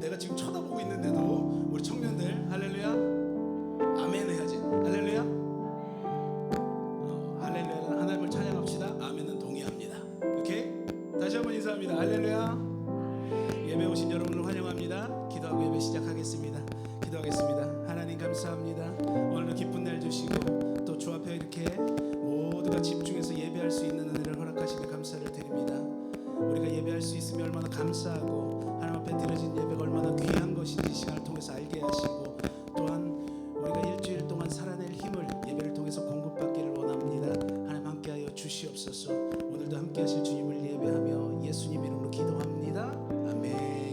내가 지금 쳐다보고 있는데도 우리 청년들 할렐루야 아멘 해야지. 할렐루야. 할렐루야. 하나님을 찬양합시다. 아멘은 동의합니다. 오케이? 다시 한번 인사합니다. 할렐루야. 예배 오신 여러분을 환영합니다. 기도하고 예배 시작하겠습니다. 기도하겠습니다. 하나님 감사합니다. 오늘도 기쁜 날 주시고 또 주 앞에 이렇게 모두가 집중해서 예배할 수 있는 은혜를 허락하시며 감사를 드립니다. 우리가 예배할 수 있으면 얼마나 감사하고 하나님 앞에 드려진 예배가 얼마나 귀한 것인지 시간을 통해서 알게 하시고, 또한 우리가 일주일 동안 살아낼 힘을 예배를 통해서 공급받기를 원합니다. 하나님 함께하여 주시옵소서. 오늘도 함께하실 주님을 예배하며 예수님 이름으로 기도합니다. 아멘.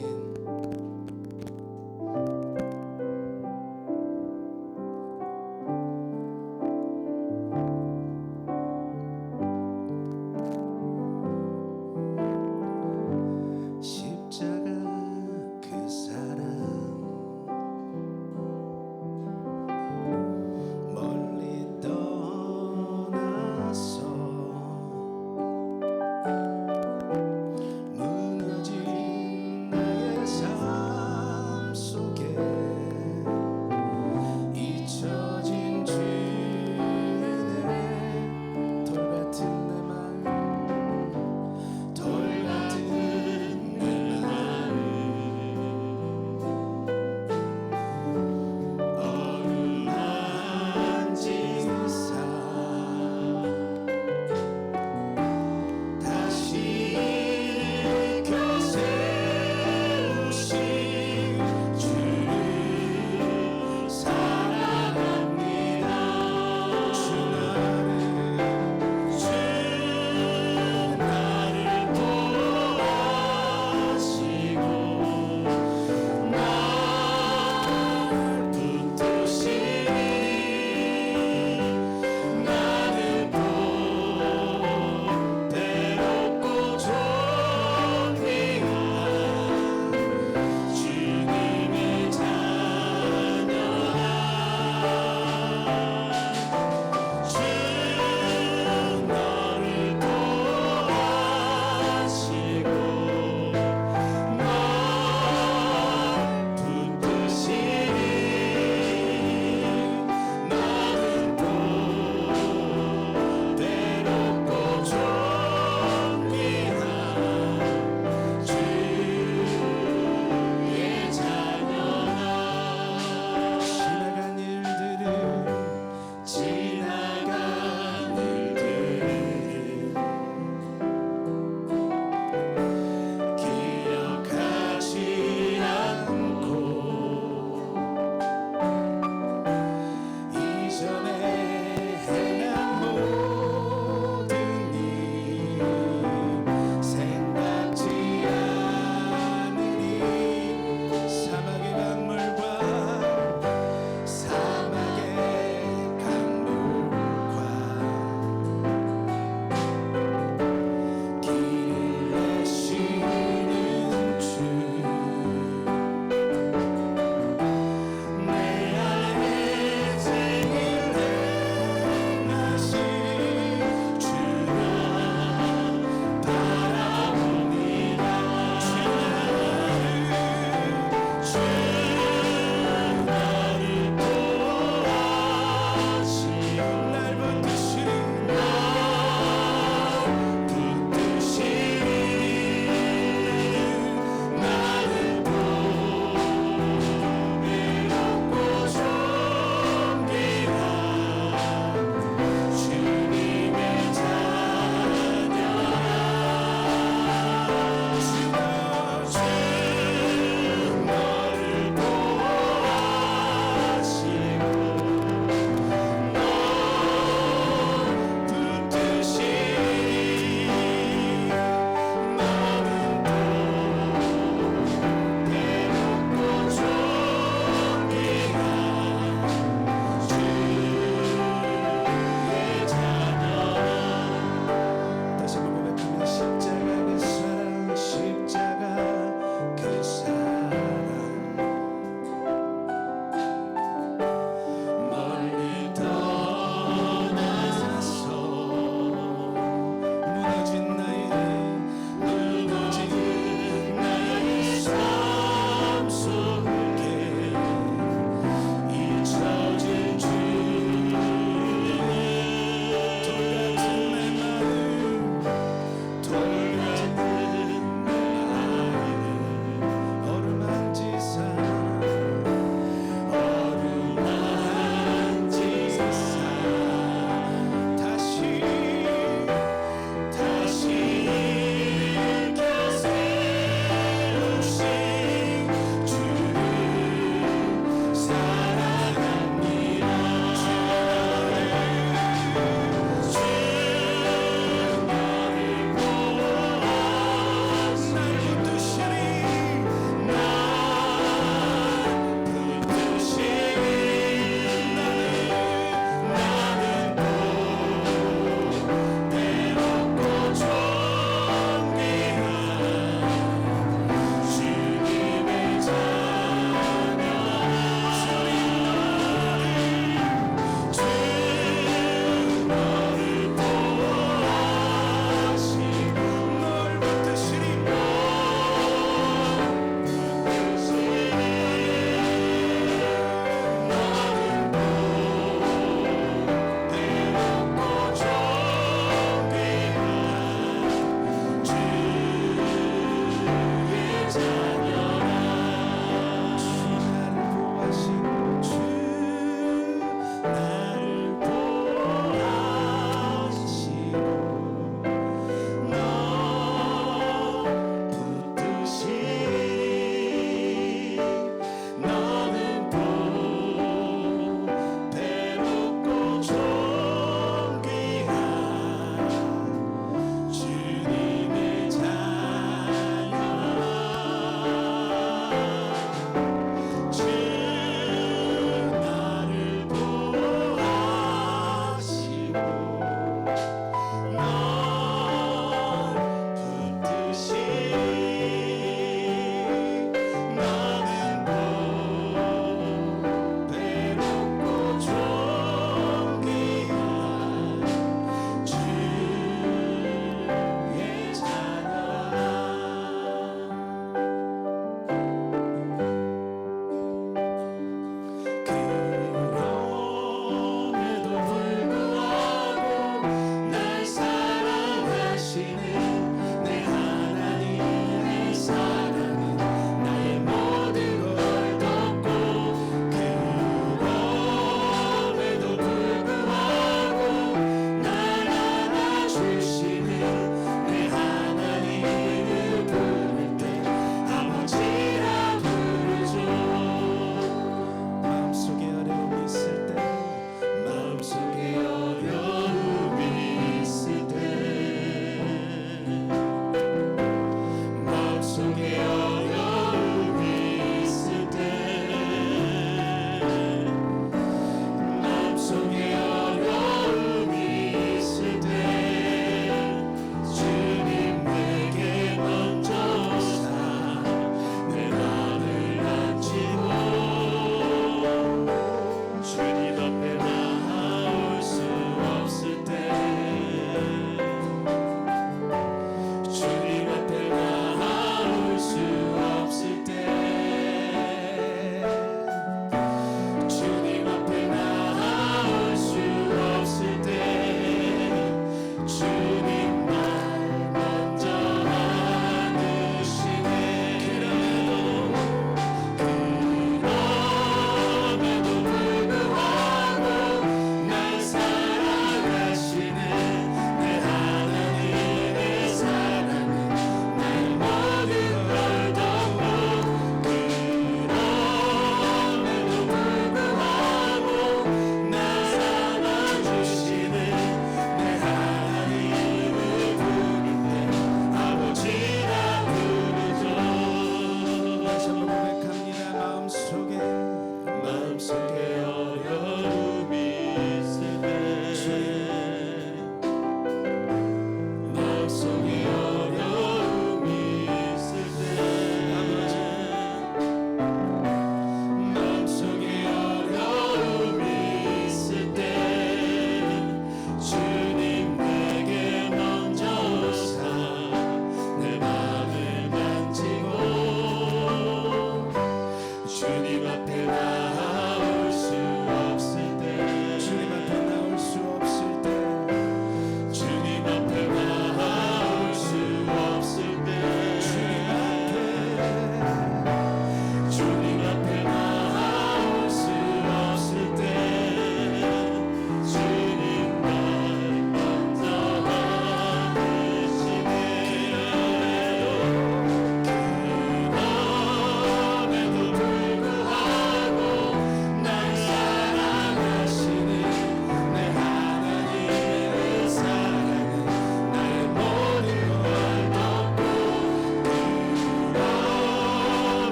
십자가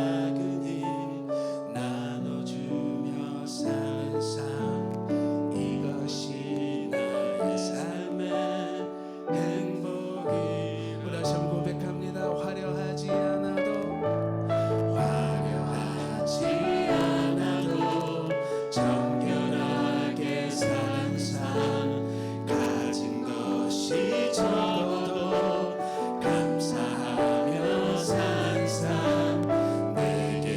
작은 일 나눠주며 사는 삶, 이것이 나의 삶의 행복이. 우리 다시 한번 고백합니다. 화려하지 않아도 정결하게 사는 삶, 가진 것이 적어도 감사하며 사는 삶, 내게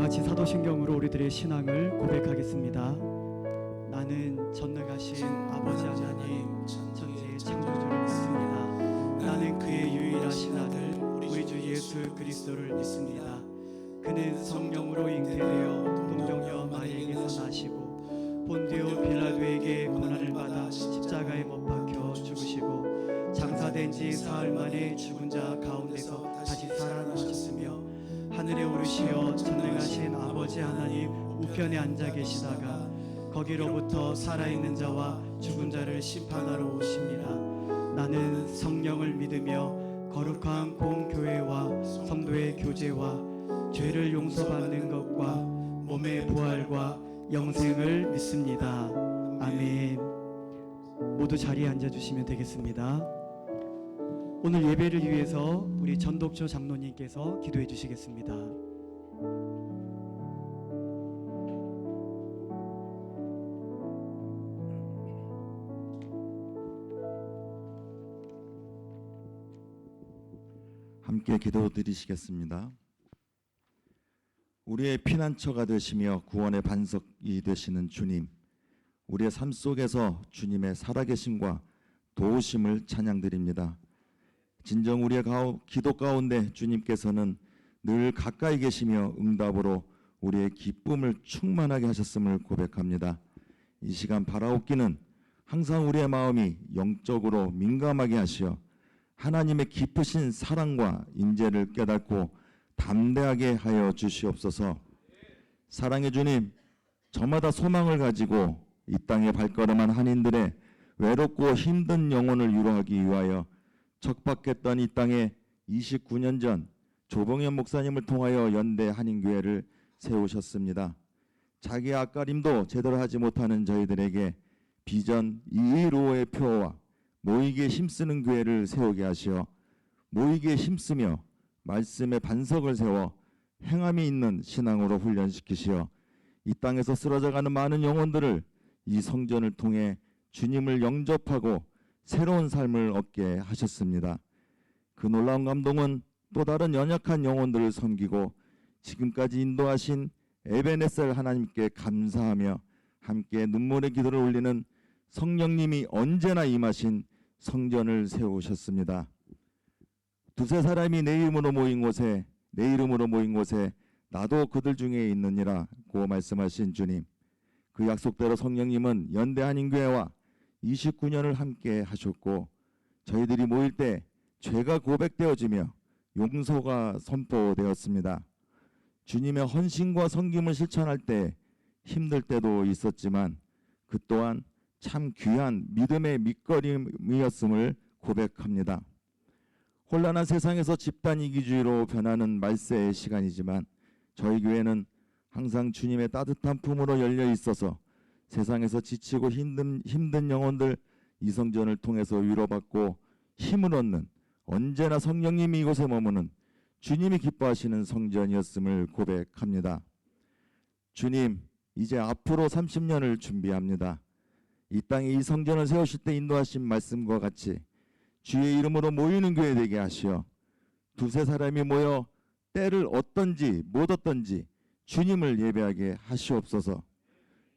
같이 사도신경으로 우리들의 신앙을 고백하겠습니다. 나는 전능하신 아버지 하나님 천지의 창조주를 믿습니다. 나는 그의 유일하신 아들 우리 주 예수 그리스도를 믿습니다. 그는 성령으로 잉태되어 동정녀 마리에게서 나시고 본디오 빌라도에게 고난을 받아 십자가에 못 박혀 죽으시고 장사된 지 사흘 만에 죽은 자 가운데서 다시 살아나셨으며 하늘에 오르시어 전능하신 아버지 하나님 우편에 앉아 계시다가 거기로부터 살아있는 자와 죽은 자를 심판하러 오십니다. 나는 성령을 믿으며 거룩한 공교회와 성도의 교제와 죄를 용서받는 것과 몸의 부활과 영생을 믿습니다. 아멘. 모두 자리에 앉아주시면 되겠습니다. 오늘 예배를 위해서 우리 전독조 장로님께서 기도해 주시겠습니다. 함께 기도드리시겠습니다. 우리의 피난처가 되시며 구원의 반석이 되시는 주님, 우리의 삶 속에서 주님의 살아계심과 도우심을 찬양드립니다. 진정 우리의 기도 가운데 주님께서는 늘 가까이 계시며 응답으로 우리의 기쁨을 충만하게 하셨음을 고백합니다. 이 시간 바라옵기는 항상 우리의 마음이 영적으로 민감하게 하시어 하나님의 깊으신 사랑과 인재를 깨닫고 담대하게 하여 주시옵소서. 사랑의 주님, 저마다 소망을 가지고 이 땅에 발걸음한 한인들의 외롭고 힘든 영혼을 위로하기 위하여 척박했던 이 땅에 29년 전 조봉현 목사님을 통하여 연대 한인교회를 세우셨습니다. 자기의 앞가림도 제대로 하지 못하는 저희들에게 비전 215의 표와 모이기에 힘쓰는 교회를 세우게 하시어 모이기에 힘쓰며 말씀의 반석을 세워 행함이 있는 신앙으로 훈련시키시어 이 땅에서 쓰러져가는 많은 영혼들을 이 성전을 통해 주님을 영접하고 새로운 삶을 얻게 하셨습니다. 그 놀라운 감동은 또 다른 연약한 영혼들을 섬기고 지금까지 인도하신 에베네셀 하나님께 감사하며 함께 눈물의 기도를 올리는 성령님이 언제나 임하신 성전을 세우셨습니다. 두세 사람이 내 이름으로 모인 곳에 나도 그들 중에 있느니라고 말씀하신 주님, 그 약속대로 성령님은 연대 한인교회와 29년을 함께 하셨고 저희들이 모일 때 죄가 고백되어지며 용서가 선포되었습니다. 주님의 헌신과 섬김을 실천할 때 힘들 때도 있었지만 그 또한 참 귀한 믿음의 밑거림이었음을 고백합니다. 혼란한 세상에서 집단 이기주의로 변하는 말세의 시간이지만 저희 교회는 항상 주님의 따뜻한 품으로 열려 있어서 세상에서 지치고 힘든 영혼들 이 성전을 통해서 위로받고 힘을 얻는, 언제나 성령님이 이곳에 머무는 주님이 기뻐하시는 성전이었음을 고백합니다. 주님, 이제 앞으로 30년을 준비합니다. 이 땅에 이 성전을 세우실 때 인도하신 말씀과 같이 주의 이름으로 모이는 교회 되게 하시어 두세 사람이 모여 때를 얻든지 못 얻든지 주님을 예배하게 하시옵소서.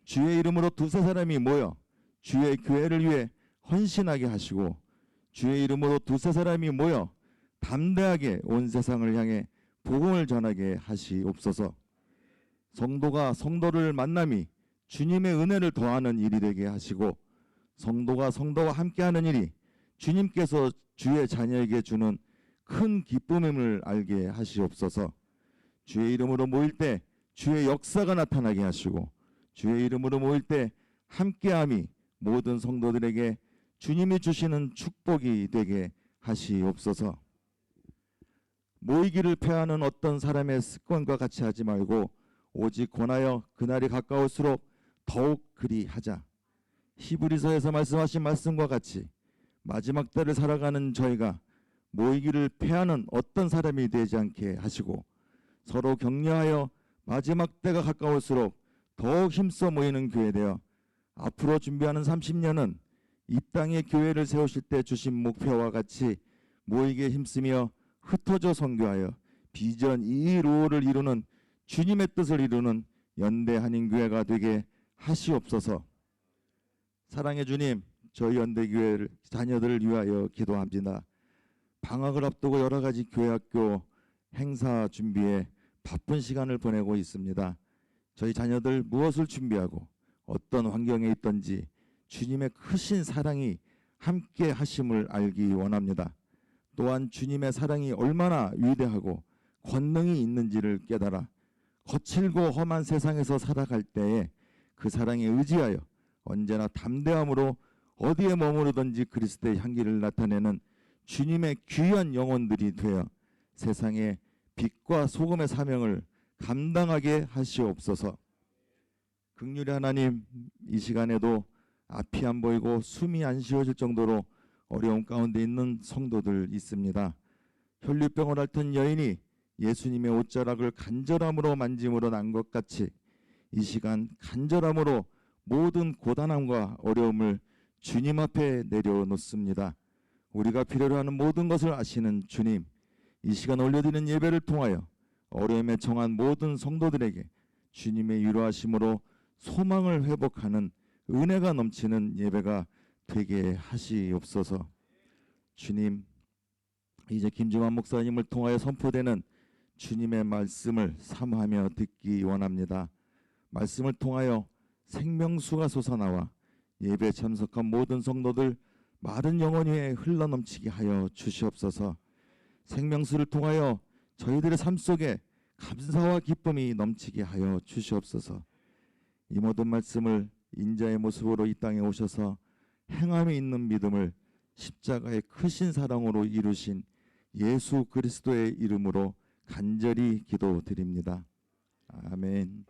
주의 이름으로 두세 사람이 모여 주의 교회를 위해 헌신하게 하시고 주의 이름으로 두세 사람이 모여 담대하게 온 세상을 향해 복음을 전하게 하시옵소서. 성도가 성도를 만남이 주님의 은혜를 더하는 일이 되게 하시고 성도가 성도와 함께하는 일이 주님께서 주의 자녀에게 주는 큰 기쁨임을 알게 하시옵소서. 주의 이름으로 모일 때 주의 역사가 나타나게 하시고 주의 이름으로 모일 때 함께함이 모든 성도들에게 주님이 주시는 축복이 되게 하시옵소서. 모이기를 폐하는 어떤 사람의 습관과 같이 하지 말고 오직 권하여 그날이 가까울수록 더욱 그리 하자. 히브리서에서 말씀하신 말씀과 같이 마지막 때를 살아가는 저희가 모이기를 폐하는 어떤 사람이 되지 않게 하시고 서로 격려하여 마지막 때가 가까울수록 더욱 힘써 모이는 교회 되어 앞으로 준비하는 30년은 이 땅에 교회를 세우실 때 주신 목표와 같이 모이기에 힘쓰며 흩어져 선교하여 비전 215를 이루는 주님의 뜻을 이루는 연대 한인교회가 되게 하시옵소서. 사랑의 주님, 저희 연대교회 자녀들을 위하여 기도합니다. 방학을 앞두고 여러 가지 교회학교 행사 준비에 바쁜 시간을 보내고 있습니다. 저희 자녀들 무엇을 준비하고 어떤 환경에 있든지 주님의 크신 사랑이 함께 하심을 알기 원합니다. 또한 주님의 사랑이 얼마나 위대하고 권능이 있는지를 깨달아 거칠고 험한 세상에서 살아갈 때에 그 사랑에 의지하여 언제나 담대함으로 어디에 머무르든지 그리스도의 향기를 나타내는 주님의 귀한 영혼들이 되어 세상에 빛과 소금의 사명을 감당하게 하시옵소서. 긍휼의 하나님, 이 시간에도 앞이 안 보이고 숨이 안 쉬어질 정도로 어려움 가운데 있는 성도들 있습니다. 혈류병을 앓던 여인이 예수님의 옷자락을 간절함으로 만짐으로 난 것 같이 이 시간 간절함으로 모든 고단함과 어려움을 주님 앞에 내려놓습니다. 우리가 필요로 하는 모든 것을 아시는 주님, 이 시간 올려드리는 예배를 통하여 어려움에 처한 모든 성도들에게 주님의 위로하심으로 소망을 회복하는 은혜가 넘치는 예배가 되게 하시옵소서. 주님, 이제 김중환 목사님을 통하여 선포되는 주님의 말씀을 사모하며 듣기 원합니다. 말씀을 통하여 생명수가 솟아나와 예배 참석한 모든 성도들 마른 영혼 위에 흘러넘치게 하여 주시옵소서. 생명수를 통하여 저희들의 삶 속에 감사와 기쁨이 넘치게 하여 주시옵소서. 이 모든 말씀을 인자의 모습으로 이 땅에 오셔서 행함이 있는 믿음을 십자가의 크신 사랑으로 이루신 예수 그리스도의 이름으로 간절히 기도드립니다. 아멘.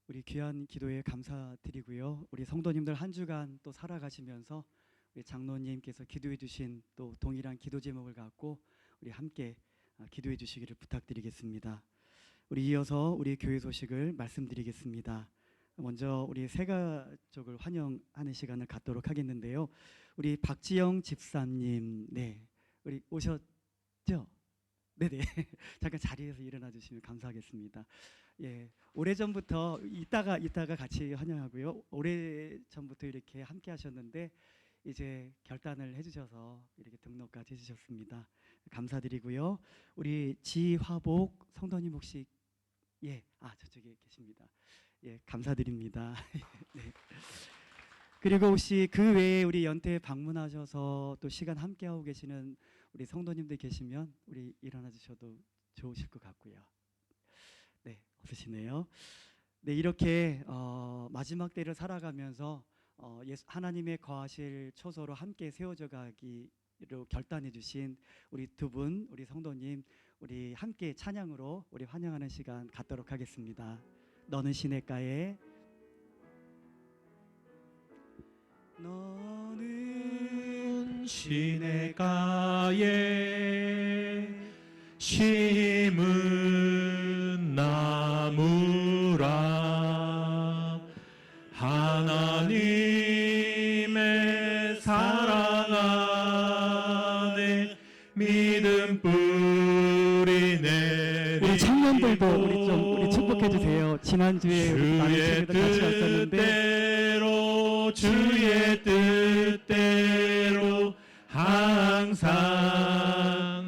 우리 귀한 기도에 감사드리고요. 우리 성도님들 한 주간 또 살아가시면서 우리 장로님께서 기도해 주신 또 동일한 기도 제목을 갖고 우리 함께 기도해 주시기를 부탁드리겠습니다. 우리 이어서 우리 교회 소식을 말씀드리겠습니다. 먼저 우리 새가족을 환영하는 시간을 갖도록 하겠는데요. 우리 박지영 집사님, 네, 우리 오셨죠? 네네. 잠깐 자리에서 일어나 주시면 감사하겠습니다. 예, 오래전부터 이따가 같이 환영하고요. 오래전부터 이렇게 함께 하셨는데 이제 결단을 해주셔서 이렇게 등록까지 해주셨습니다. 감사드리고요. 우리 지화복 성도님 혹시 저쪽에 계십니다. 예, 감사드립니다. 네. 그리고 혹시 그 외에 우리 연태에 방문하셔서 또 시간 함께 하고 계시는 우리 성도님들 계시면 우리 일어나 주셔도 좋으실 것 같고요. 네, 없으시네요. 네, 이렇게 마지막 때를 살아가면서 하나님의 거하실 초소로 함께 세워져 가기로 결단해 주신 우리 두 분, 우리 성도님, 우리 함께 찬양으로 우리 환영하는 시간 갖도록 하겠습니다. 너는 시냇가에, 너는 시냇가에 심은 나무라 하나님의 사랑 안에 믿음 뿌리 내리고 우리 청년들도 우리 축복해 주세요. 지난주에 우리 많은 친구들 같이 왔었는데 주의 뜻대로 항상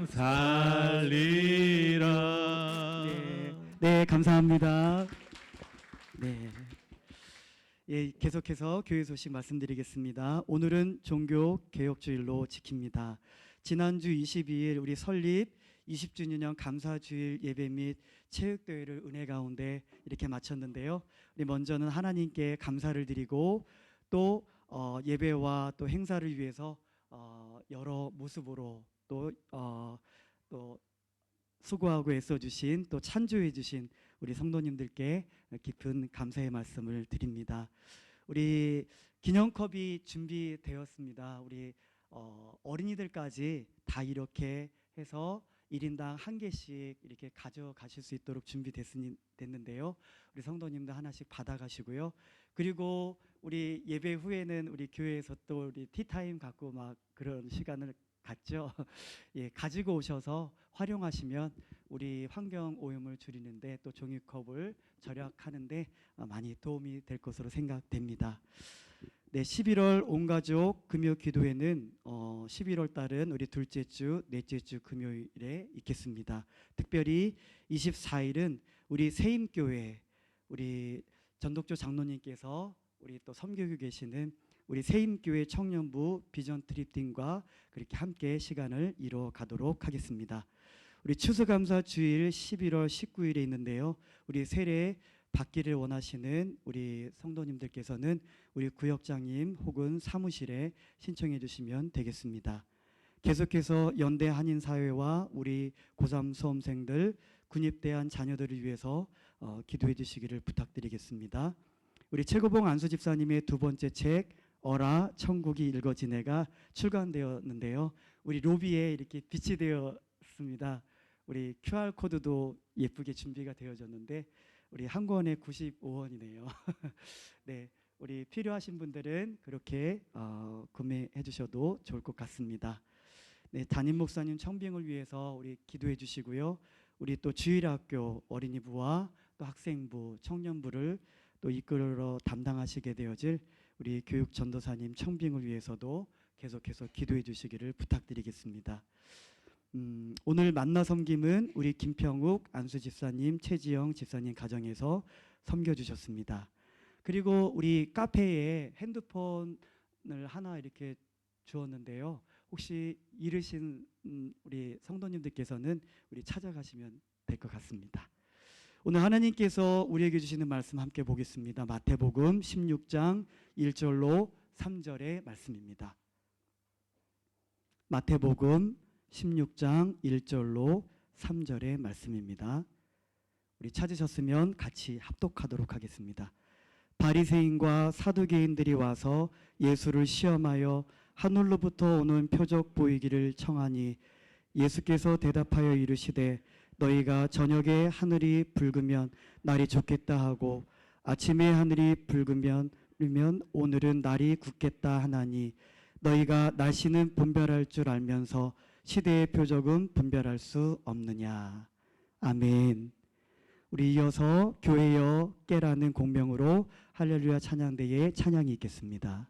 살리라. 네, 감사합니다. 네. 예, 계속해서 교회 소식 말씀드리겠습니다. 오늘은 종교 개혁주일로 지킵니다. 지난주 22일 우리 설립 20주년 감사주일 예배 및 체육대회를 은혜 가운데 이렇게 마쳤는데요. 우리 먼저는 하나님께 감사를 드리고 또 예배와 또 행사를 위해서 여러 모습으로 또 수고하고 애써주신 또 찬조해주신 우리 성도님들께 깊은 감사의 말씀을 드립니다. 우리 기념컵이 준비되었습니다. 우리 어린이들까지 다 이렇게 해서 1인당 한 개씩 이렇게 가져가실 수 있도록 준비됐는데요. 우리 성도님들 하나씩 받아가시고요. 그리고 우리 예배 후에는 우리 교회에서 또 우리 티타임 갖고 막 그런 시간을 갖죠. 예, 가지고 오셔서 활용하시면 우리 환경 오염을 줄이는데 또 종이컵을 절약하는데 많이 도움이 될 것으로 생각됩니다. 네, 11월 온가족 금요 기도회는 11월 달은 우리 둘째 주, 넷째 주 금요일에 있겠습니다. 특별히 24일은 우리 세임교회 우리 전독조 장로님께서 우리 또 섬기고 계시는 우리 세임교회 청년부 비전 트립팀과 그렇게 함께 시간을 이뤄 가도록 하겠습니다. 우리 추수감사 주일 11월 19일에 있는데요. 우리 세례 받기를 원하시는 우리 성도님들께서는 우리 구역장님 혹은 사무실에 신청해 주시면 되겠습니다. 계속해서 연대 한인사회와 우리 고3 수험생들 군입대한 자녀들을 위해서 기도해 주시기를 부탁드리겠습니다. 우리 최고봉 안수 집사님의 두 번째 책 어라 천국이 읽어지네가 출간되었는데요. 우리 로비에 이렇게 빛이 되었습니다. 우리 QR 코드도 예쁘게 준비가 되어졌는데 우리 한 권에 95원이네요. 네, 우리 필요하신 분들은 그렇게 구매해 주셔도 좋을 것 같습니다. 네, 담임 목사님 청빙을 위해서 우리 기도해 주시고요. 우리 또 주일학교 어린이부와 또 학생부, 청년부를 또 이끌어 담당하시게 되어질 우리 교육 전도사님 청빙을 위해서도 계속해서 기도해 주시기를 부탁드리겠습니다. 오늘 만나 섬김은 우리 김평욱 안수 집사님, 최지영 집사님 가정에서 섬겨 주셨습니다. 그리고 우리 카페에 핸드폰을 하나 이렇게 주었는데요. 혹시 잃으신 우리 성도님들께서는 우리 찾아가시면 될 것 같습니다. 오늘 하나님께서 우리에게 주시는 말씀 함께 보겠습니다. 마태복음 16장 1절로 3절의 말씀입니다. 마태복음 16장 1절로 3절의 말씀입니다. 우리 찾으셨으면 같이 합독하도록 하겠습니다. 바리새인과 사두개인들이 와서 예수를 시험하여 하늘로부터 오는 표적 보이기를 청하니 예수께서 대답하여 이르시되 너희가 저녁에 하늘이 붉으면 날이 좋겠다 하고 아침에 하늘이 붉으면 오늘은 날이 굳겠다 하나니 너희가 날씨는 분별할 줄 알면서 시대의 표적은 분별할 수 없느냐. 아멘. 우리 이어서 교회여 깨라는 공명으로 할렐루야 찬양대에 찬양이 있겠습니다.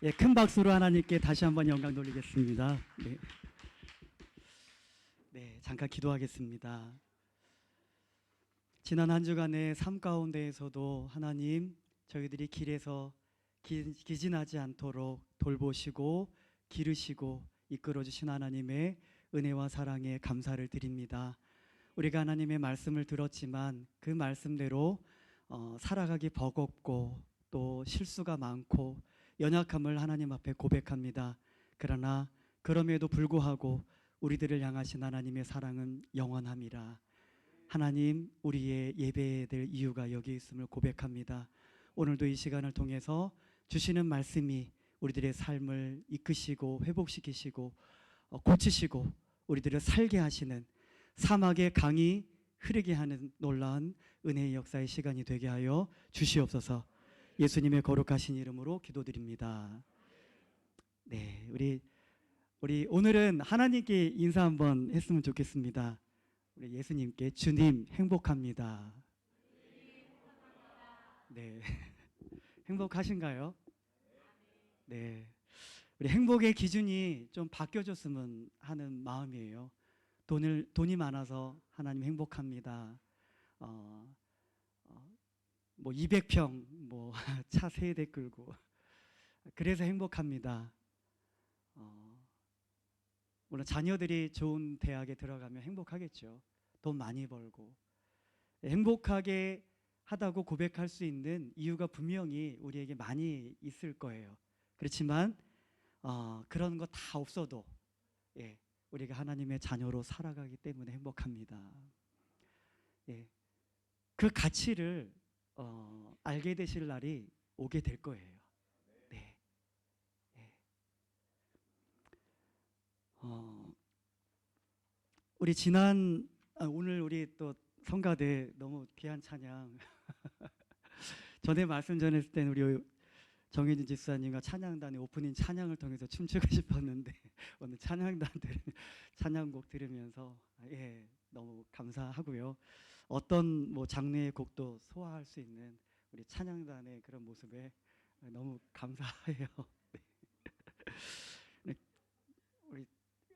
예, 큰 박수로 하나님께 다시 한번 영광 돌리겠습니다. 네. 네, 잠깐 기도하겠습니다. 지난 한 주간의 삶 가운데에서도 하나님 저희들이 길에서 기진하지 않도록 돌보시고 기르시고 이끌어 주신 하나님의 은혜와 사랑에 감사를 드립니다. 우리가 하나님의 말씀을 들었지만 그 말씀대로 살아가기 버겁고 또 실수가 많고 연약함을 하나님 앞에 고백합니다. 그러나 그럼에도 불구하고 우리들을 향하신 하나님의 사랑은 영원함이라. 하나님, 우리의 예배해야 될 이유가 여기 있음을 고백합니다. 오늘도 이 시간을 통해서 주시는 말씀이 우리들의 삶을 이끄시고 회복시키시고 고치시고 우리들을 살게 하시는, 사막의 강이 흐르게 하는 놀라운 은혜의 역사의 시간이 되게 하여 주시옵소서. 예수님의 거룩하신 이름으로 기도드립니다. 네, 우리 오늘은 하나님께 인사 한번 했으면 좋겠습니다. 우리 예수님께 주님 행복합니다. 네, 행복하신가요? 네, 우리 행복의 기준이 좀 바뀌어졌으면 하는 마음이에요. 돈이 많아서 하나님 행복합니다. 뭐 200평 뭐 차 3대 끌고 그래서 행복합니다. 물론 자녀들이 좋은 대학에 들어가면 행복하겠죠. 돈 많이 벌고. 행복하게 하다고 고백할 수 있는 이유가 분명히 우리에게 많이 있을 거예요. 그렇지만 그런 거 다 없어도 예, 우리가 하나님의 자녀로 살아가기 때문에 행복합니다. 예, 그 가치를 알게 되실 날이 오게 될 거예요. 네. 예. 우리 오늘 우리 또 성가대 너무 귀한 찬양 전에 말씀 전했을 때는 우리 정혜진 집사님과 찬양단의 오프닝 찬양을 통해서 춤추고 싶었는데 오늘 찬양곡 들으면서 예, 너무 감사하고요. 어떤 뭐 장르의 곡도 소화할 수 있는 우리 찬양단의 그런 모습에 너무 감사해요. 네. 우리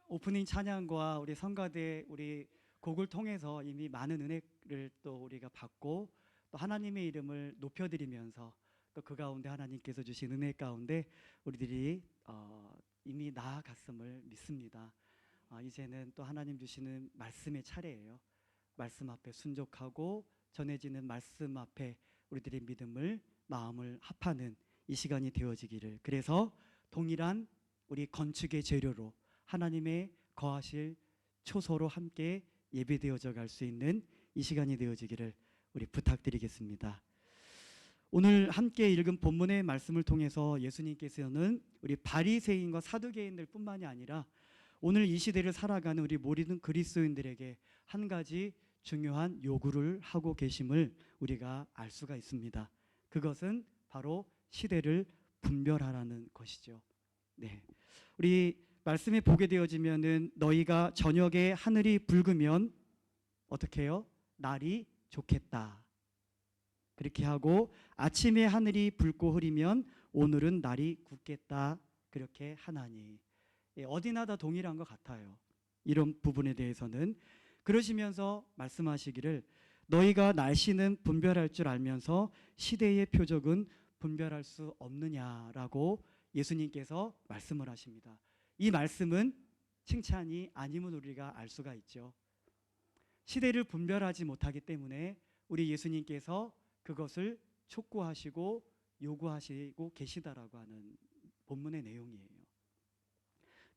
오프닝 찬양과 우리 성가대 우리 곡을 통해서 이미 많은 은혜를 또 우리가 받고 또 하나님의 이름을 높여드리면서 또 그 가운데 하나님께서 주신 은혜 가운데 우리들이 이미 나아갔음을 믿습니다. 이제는 또 하나님 주시는 말씀의 차례예요. 말씀 앞에 순종하고 전해지는 말씀 앞에 우리들의 믿음을 마음을 합하는 이 시간이 되어지기를, 그래서 동일한 우리 건축의 재료로 하나님의 거하실 초소로 함께 예배되어져 갈 수 있는 이 시간이 되어지기를 우리 부탁드리겠습니다. 오늘 함께 읽은 본문의 말씀을 통해서 예수님께서는 우리 바리새인과 사두개인들 뿐만이 아니라 오늘 이 시대를 살아가는 우리 모든 그리스도인들에게 한 가지 중요한 요구를 하고 계심을 우리가 알 수가 있습니다. 그것은 바로 시대를 분별하라는 것이죠. 네, 우리 말씀에 보게 되어지면은 너희가 저녁에 하늘이 붉으면 어떻게 해요? 날이 좋겠다. 그렇게 하고 아침에 하늘이 붉고 흐리면 오늘은 날이 굳겠다. 그렇게 하나니. 어디나 다 동일한 것 같아요. 이런 부분에 대해서는 그러시면서 말씀하시기를 너희가 날씨는 분별할 줄 알면서 시대의 표적은 분별할 수 없느냐라고 예수님께서 말씀을 하십니다. 이 말씀은 칭찬이 아니면 우리가 알 수가 있죠. 시대를 분별하지 못하기 때문에 우리 예수님께서 그것을 촉구하시고 요구하시고 계시다라고 하는 본문의 내용이에요.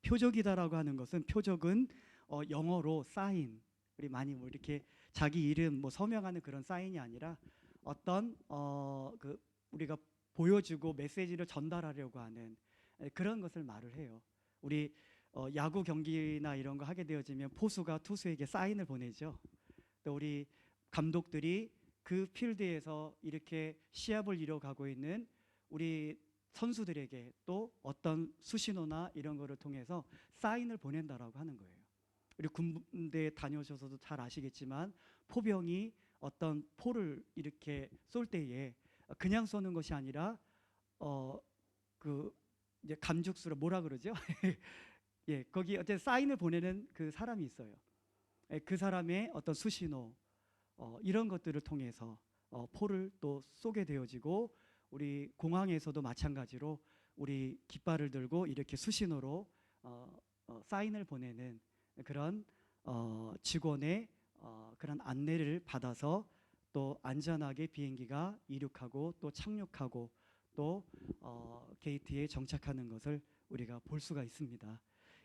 표적이다라고 하는 것은, 표적은 영어로 사인, 우리 많이 뭐 이렇게 자기 이름 뭐 서명하는 그런 사인이 아니라 어떤 우리가 보여주고 메시지를 전달하려고 하는 그런 것을 말을 해요. 우리 야구 경기나 이런 거 하게 되어지면 포수가 투수에게 사인을 보내죠. 또 우리 감독들이 그 필드에서 이렇게 시합을 이뤄가고 있는 우리 선수들에게 또 어떤 수신호나 이런 거를 통해서 사인을 보낸다라고 하는 거예요. 우리 군대에 다녀오셔서도 잘 아시겠지만 포병이 어떤 포를 이렇게 쏠 때에 그냥 쏘는 것이 아니라 이제 감죽수로 뭐라 그러죠? 예, 거기 어쨌든 사인을 보내는 그 사람이 있어요. 예, 그 사람의 어떤 수신호 이런 것들을 통해서 포를 또 쏘게 되어지고, 우리 공항에서도 마찬가지로 우리 깃발을 들고 이렇게 수신호로 사인을 보내는 그런 직원의 그런 안내를 받아서 또 안전하게 비행기가 이륙하고 또 착륙하고 또 게이트에 정착하는 것을 우리가 볼 수가 있습니다.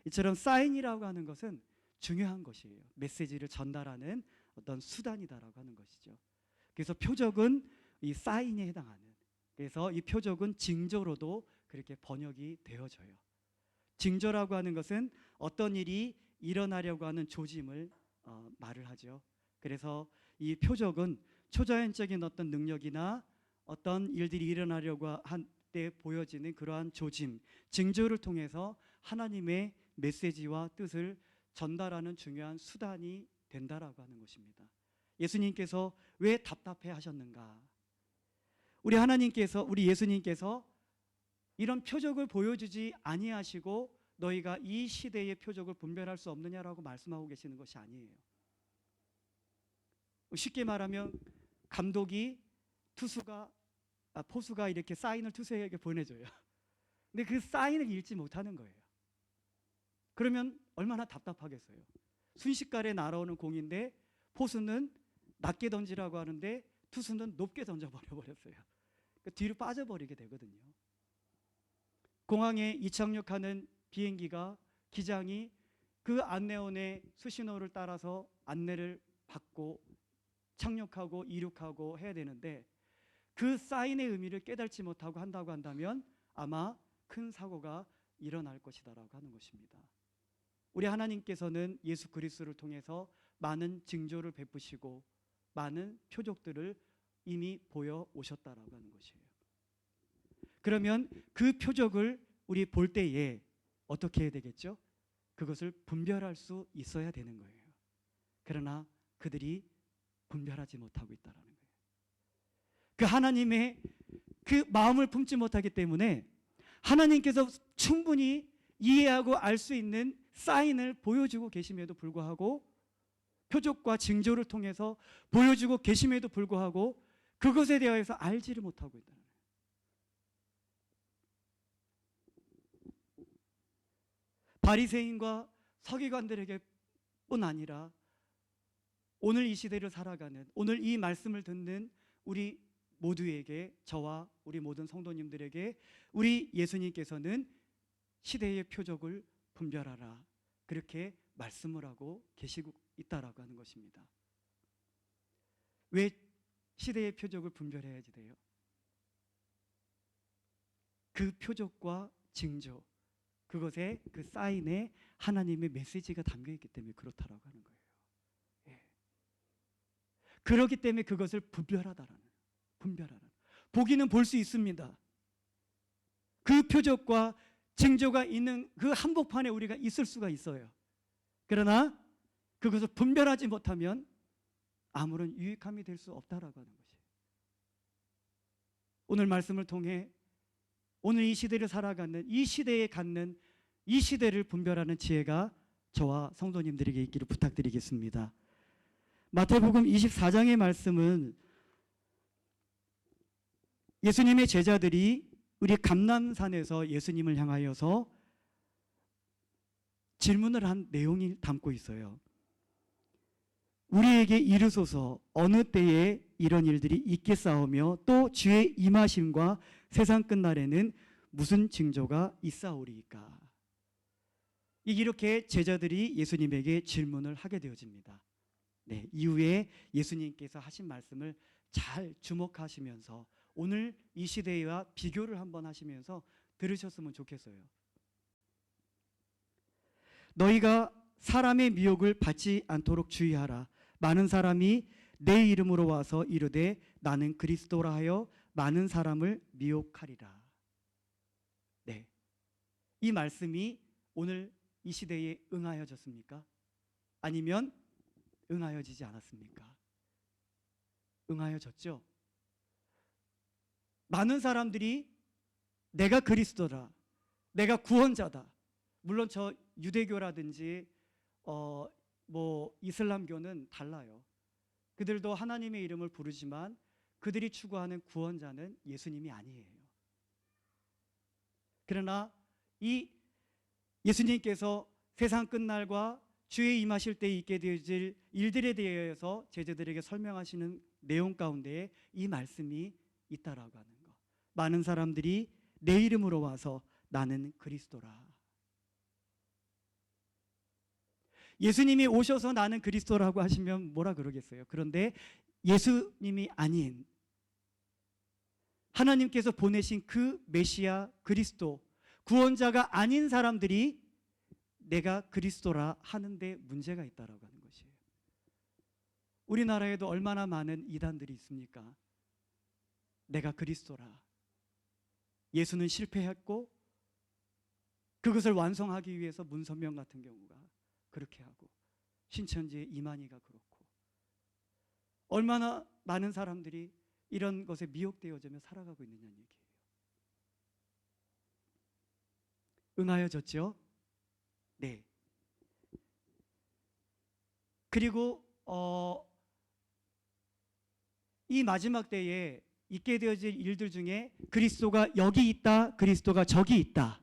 이처럼 사인이라고 하는 것은 중요한 것이에요. 메시지를 전달하는 어떤 수단이다라고 하는 것이죠. 그래서 표적은 이 사인에 해당하는, 그래서 이 표적은 징조로도 그렇게 번역이 되어져요. 징조라고 하는 것은 어떤 일이 일어나려고 하는 조짐을 말을 하죠. 그래서 이 표적은 초자연적인 어떤 능력이나 어떤 일들이 일어나려고 한 때 보여지는 그러한 조짐, 징조를 통해서 하나님의 메시지와 뜻을 전달하는 중요한 수단이 된다라고 하는 것입니다. 예수님께서 왜 답답해 하셨는가? 우리 하나님께서, 우리 예수님께서 이런 표적을 보여주지 아니하시고 너희가 이 시대의 표적을 분별할 수 없느냐라고 말씀하고 계시는 것이 아니에요. 쉽게 말하면 감독이 포수가 이렇게 사인을 투수에게 보내줘요. 근데 그 사인을 읽지 못하는 거예요. 그러면 얼마나 답답하겠어요. 순식간에 날아오는 공인데 포수는 낮게 던지라고 하는데 투수는 높게 던져버렸어요. 그러니까 뒤로 빠져버리게 되거든요. 공항에 이착륙하는 비행기가 기장이 그 안내원의 수신호를 따라서 안내를 받고 착륙하고 이륙하고 해야 되는데 그 사인의 의미를 깨닫지 못하고 한다고 한다면 아마 큰 사고가 일어날 것이다라고 하는 것입니다. 우리 하나님께서는 예수 그리스도를 통해서 많은 징조를 베푸시고 많은 표적들을 이미 보여 오셨다라고 하는 것이에요. 그러면 그 표적을 우리 볼 때에 어떻게 해야 되겠죠? 그것을 분별할 수 있어야 되는 거예요. 그러나 그들이 분별하지 못하고 있다라는 거예요. 그 하나님의 그 마음을 품지 못하기 때문에 하나님께서 충분히 이해하고 알 수 있는 사인을 보여주고 계심에도 불구하고, 표적과 징조를 통해서 보여주고 계심에도 불구하고 그것에 대해서 알지를 못하고 있다는 거예요. 바리새인과 서기관들에게 뿐 아니라 오늘 이 시대를 살아가는, 오늘 이 말씀을 듣는 우리 모두에게, 저와 우리 모든 성도님들에게 우리 예수님께서는 시대의 표적을 분별하라, 그렇게 말씀을 하고 계시고 있다라고 하는 것입니다. 왜 시대의 표적을 분별해야지 돼요? 그 표적과 징조, 그것에 그 사인에 하나님의 메시지가 담겨 있기 때문에 그렇다라고 하는 거예요. 예. 그렇기 때문에 그것을 분별하라는, 보기는 볼 수 있습니다. 그 표적과 징조가 있는 그 한복판에 우리가 있을 수가 있어요. 그러나 그것을 분별하지 못하면 아무런 유익함이 될 수 없다라고 하는 것이에요. 오늘 말씀을 통해 오늘 이 시대를 살아가는, 이 시대에 갖는, 이 시대를 분별하는 지혜가 저와 성도님들에게 있기를 부탁드리겠습니다. 마태복음 24장의 말씀은 예수님의 제자들이 우리 감람산에서 예수님을 향하여서 질문을 한 내용이 담고 있어요. 우리에게 이르소서 어느 때에 이런 일들이 있겠사오며 또 주의 임하심과 세상 끝날에는 무슨 징조가 있사오리이까. 이렇게 제자들이 예수님에게 질문을 하게 되어집니다. 네, 이후에 예수님께서 하신 말씀을 잘 주목하시면서 오늘 이 시대와 비교를 한번 하시면서 들으셨으면 좋겠어요. 너희가 사람의 미혹을 받지 않도록 주의하라. 많은 사람이 내 이름으로 와서 이르되 나는 그리스도라 하여 많은 사람을 미혹하리라. 네, 이 말씀이 오늘 이 시대에 응하여졌습니까? 아니면 응하여지지 않았습니까? 응하여졌죠. 많은 사람들이 내가 그리스도라, 내가 구원자다. 물론 저 유대교라든지 뭐 이슬람교는 달라요. 그들도 하나님의 이름을 부르지만 그들이 추구하는 구원자는 예수님이 아니에요. 그러나 이 예수님께서 세상 끝날과 주의 임하실 때 있게 되어질 일들에 대해서 제자들에게 설명하시는 내용 가운데에 이 말씀이 있다라고 하는 거. 많은 사람들이 내 이름으로 와서 나는 그리스도라. 예수님이 오셔서 나는 그리스도라고 하시면 뭐라 그러겠어요? 그런데 예수님이 아닌 하나님께서 보내신 그 메시아 그리스도 구원자가 아닌 사람들이 내가 그리스도라 하는데 문제가 있다라고 하는 것이에요. 우리나라에도 얼마나 많은 이단들이 있습니까? 내가 그리스도라. 예수는 실패했고 그것을 완성하기 위해서 문선명 같은 경우가 그렇게 하고 신천지의 이만희가 그렇고 얼마나 많은 사람들이 이런 것에 미혹되어지며 살아가고 있느냐는 얘기예요. 응하여졌죠? 네. 그리고 이 마지막 때에 있게 되어질 일들 중에 그리스도가 여기 있다, 그리스도가 저기 있다,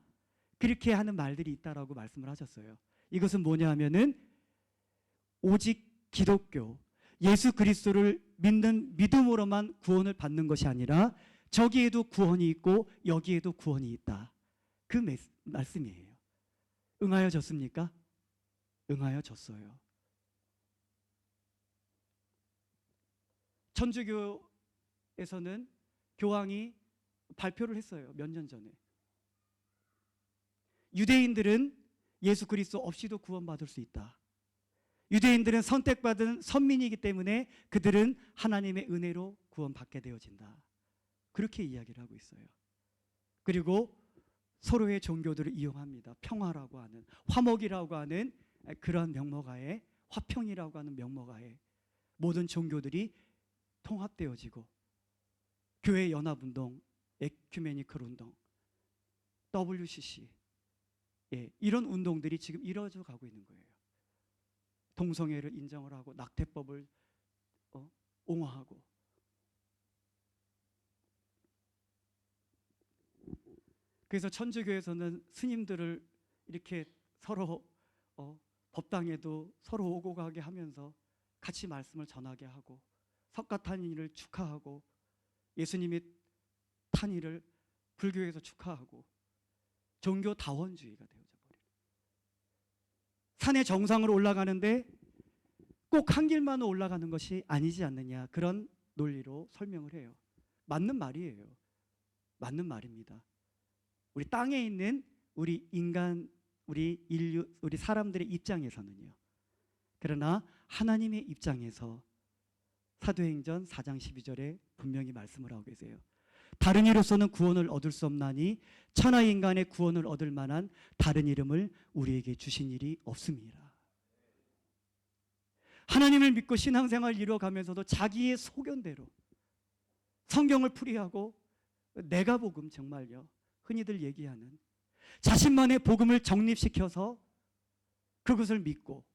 그렇게 하는 말들이 있다라고 말씀을 하셨어요. 이것은 뭐냐 하면은 오직 기독교 예수 그리스도를 믿는 믿음으로만 구원을 받는 것이 아니라 저기에도 구원이 있고 여기에도 구원이 있다. 그 말씀이에요. 응하여졌습니까? 응하여졌어요. 천주교에서는 교황이 발표를 했어요. 몇 년 전에. 유대인들은 예수 그리스도 없이도 구원받을 수 있다. 유대인들은 선택받은 선민이기 때문에 그들은 하나님의 은혜로 구원받게 되어진다. 그렇게 이야기를 하고 있어요. 그리고 서로의 종교들을 이용합니다. 평화라고 하는, 화목이라고 하는 그러한 명목하에, 화평이라고 하는 명목하에 모든 종교들이 통합되어지고 교회 연합운동, 에큐메니컬 운동, WCC 이런 운동들이 지금 이루어져 가고 있는 거예요. 동성애를 인정을 하고 낙태법을 옹호하고 그래서 천주교에서는 스님들을 이렇게 서로 법당에도 서로 오고 가게 하면서 같이 말씀을 전하게 하고 석가탄일을 축하하고 예수님의 탄일을 불교에서 축하하고 종교 다원주의가 되어져 버려요. 산의 정상으로 올라가는데 꼭 한 길만 올라가는 것이 아니지 않느냐, 그런 논리로 설명을 해요. 맞는 말이에요. 맞는 말입니다. 우리 땅에 있는 우리 인간, 우리 인류, 우리 사람들의 입장에서는요. 그러나 하나님의 입장에서 사도행전 4장 12절에 분명히 말씀을 하고 계세요. 다른 이로서는 구원을 얻을 수 없나니 천하 인간의 구원을 얻을 만한 다른 이름을 우리에게 주신 일이 없습니다. 하나님을 믿고 신앙생활을 이루어가면서도 자기의 소견대로 성경을 풀이하고 내가 복음, 정말요 흔히들 얘기하는 자신만의 복음을 정립시켜서 그것을 믿고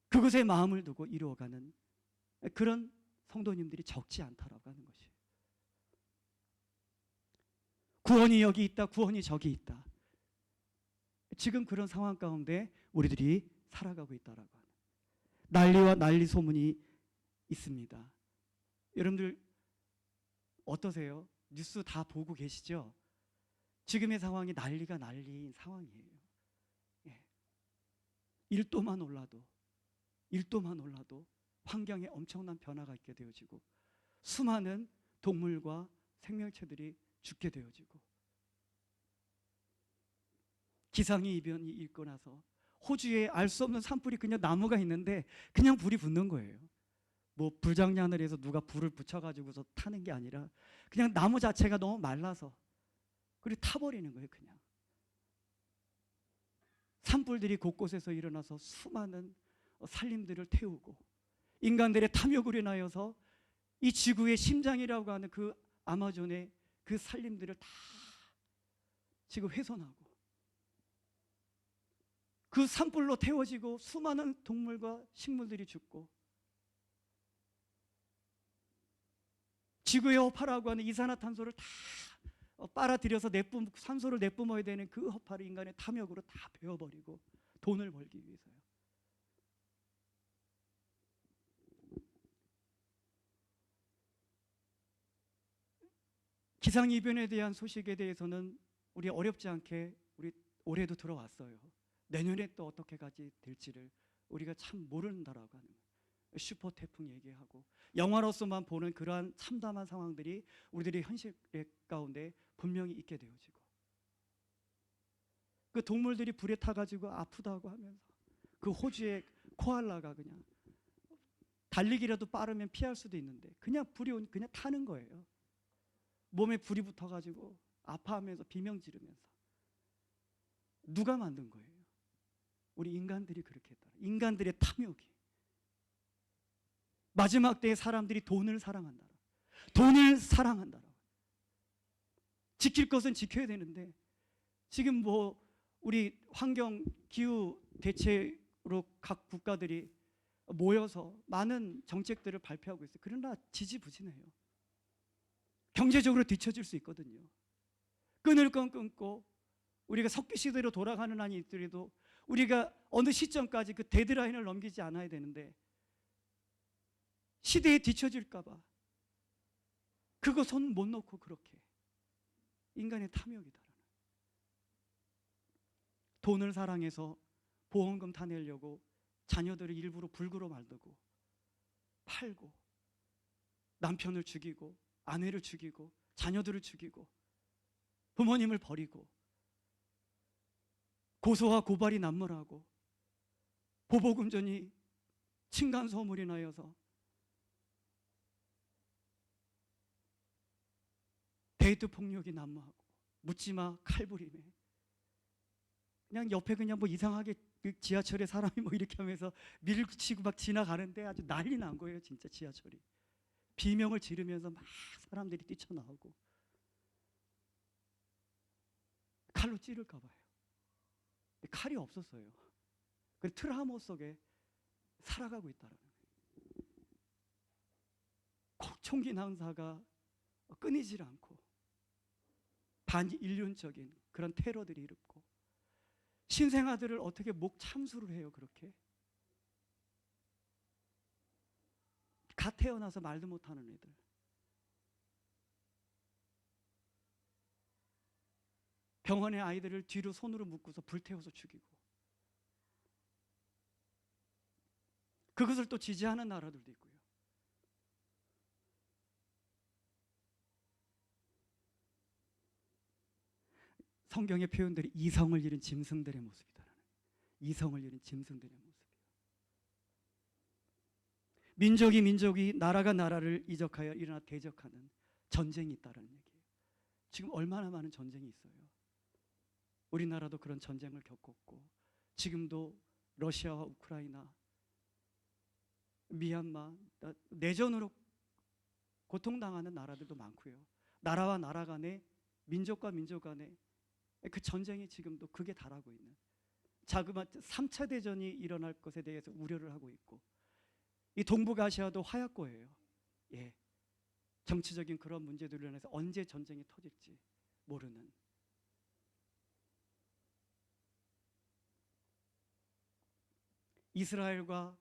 그것에 마음을 두고 이루어가는 그런 성도님들이 적지 않다라고 하는 것이에요. 구원이 여기 있다, 구원이 저기 있다. 지금 그런 상황 가운데 우리들이 살아가고 있다라고 하는 난리와 난리 소문이 있습니다. 여러분들 어떠세요? 뉴스 다 보고 계시죠? 지금의 상황이 난리가 난리인 상황이에요. 예. 1도만 올라도 환경에 엄청난 변화가 있게 되어지고 수많은 동물과 생명체들이 죽게 되어지고 기상이변이 있고 나서 호주에 알 수 없는 산불이 그냥 나무가 있는데 그냥 불이 붙는 거예요. 뭐 불장난을 해서 누가 불을 붙여가지고서 타는 게 아니라 그냥 나무 자체가 너무 말라서 그리고 타버리는 거예요. 그냥 산불들이 곳곳에서 일어나서 수많은 산림들을 태우고 인간들의 탐욕으로 인하여서 이 지구의 심장이라고 하는 그 아마존의 그 산림들을 다 지금 훼손하고 그 산불로 태워지고 수많은 동물과 식물들이 죽고 지구의 허파라고 하는 이산화탄소를 다 빨아들여서 산소를 내뿜어야 되는 그 허파를 인간의 탐욕으로 다 베어버리고 돈을 벌기 위해서요. 기상이변에 대한 소식에 대해서는 우리 어렵지 않게 우리 올해도 들어왔어요. 내년에 또 어떻게 가지 될지를 우리가 참 모른다라고 하는 거예요. 슈퍼 태풍 얘기하고 영화로서만 보는 그러한 참담한 상황들이 우리들의 현실 가운데 분명히 있게 되어지고 그 동물들이 불에 타가지고 아프다고 하면서 그 호주의 코알라가 그냥 달리기라도 빠르면 피할 수도 있는데 그냥 불이 오니 그냥 타는 거예요. 몸에 불이 붙어가지고 아파하면서 비명 지르면서. 누가 만든 거예요? 우리 인간들이 그렇게 했다. 인간들의 탐욕이. 마지막 때에 사람들이 돈을 사랑한다. 돈을 사랑한다. 지킬 것은 지켜야 되는데 지금 뭐 우리 환경 기후 대책으로 각 국가들이 모여서 많은 정책들을 발표하고 있어요. 그러나 지지부진해요. 경제적으로 뒤처질 수 있거든요. 끊을 건 끊고 우리가 석기 시대로 돌아가는 한이 있더라도 우리가 어느 시점까지 그 데드라인을 넘기지 않아야 되는데 시대에 뒤처질까 봐 그거 손 못 놓고 그렇게 인간의 탐욕이다. 돈을 사랑해서 보험금 타내려고 자녀들을 일부러 불구로 만들고 팔고 남편을 죽이고 아내를 죽이고 자녀들을 죽이고 부모님을 버리고 고소와 고발이 난무하고 보복운전이 층간소음으로 인하여서 데이트 폭력이 난무하고 묻지마 칼부림에 그냥 옆에 그냥 뭐 이상하게 그 지하철에 사람이 뭐 이렇게 하면서 밀치고 막 지나가는데 아주 난리 난 거예요. 진짜 지하철이 비명을 지르면서 막 사람들이 뛰쳐나오고 칼로 찌를까 봐요. 칼이 없었어요. 그 트라우마 속에 살아가고 있다는 거예요. 총기 난사가 끊이질 않고 반인륜적인 그런 테러들이 일었고 신생아들을 어떻게 목 참수를 해요. 그렇게 갓 태어나서 말도 못하는 애들 병원의 아이들을 뒤로 손으로 묶고서 불태워서 죽이고 그것을 또 지지하는 나라들도 있고요. 성경의 표현들이 이성을 잃은 짐승들의 모습이다라는 이성을 잃은 짐승들의 모습이에요. 민족이 나라가 나라를 이적하여 일어나 대적하는 전쟁이 있다라는 얘기예요. 지금 얼마나 많은 전쟁이 있어요. 우리나라도 그런 전쟁을 겪었고 지금도 러시아와 우크라이나, 미얀마 내전으로 고통당하는 나라들도 많고요. 나라와 나라 간에 민족과 민족 간에 그 전쟁이 지금도 극에 달하고 있는 자그마한 3차 대전이 일어날 것에 대해서 우려를 하고 있고 이 동북아시아도 화약고예요. 예, 정치적인 그런 문제들로 인해서 언제 전쟁이 터질지 모르는 이스라엘과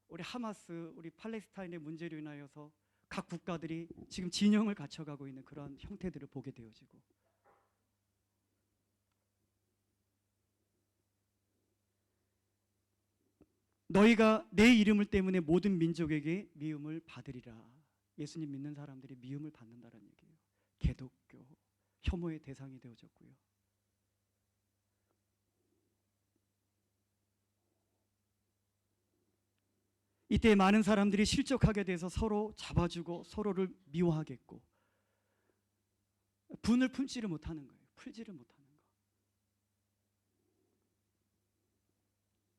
우리 하마스, 우리 팔레스타인의 문제로 인하여서 각 국가들이 지금 진영을 갖춰가고 있는 그런 형태들을 보게 되어지고 너희가 내 이름을 때문에 모든 민족에게 미움을 받으리라. 예수님 믿는 사람들이 미움을 받는다는 얘기예요. 개독교, 혐오의 대상이 되어졌고요. 이때 많은 사람들이 실족하게 돼서 서로 잡아주고 서로를 미워하겠고 분을 품지를 못하는 거예요. 풀지를 못하는 거.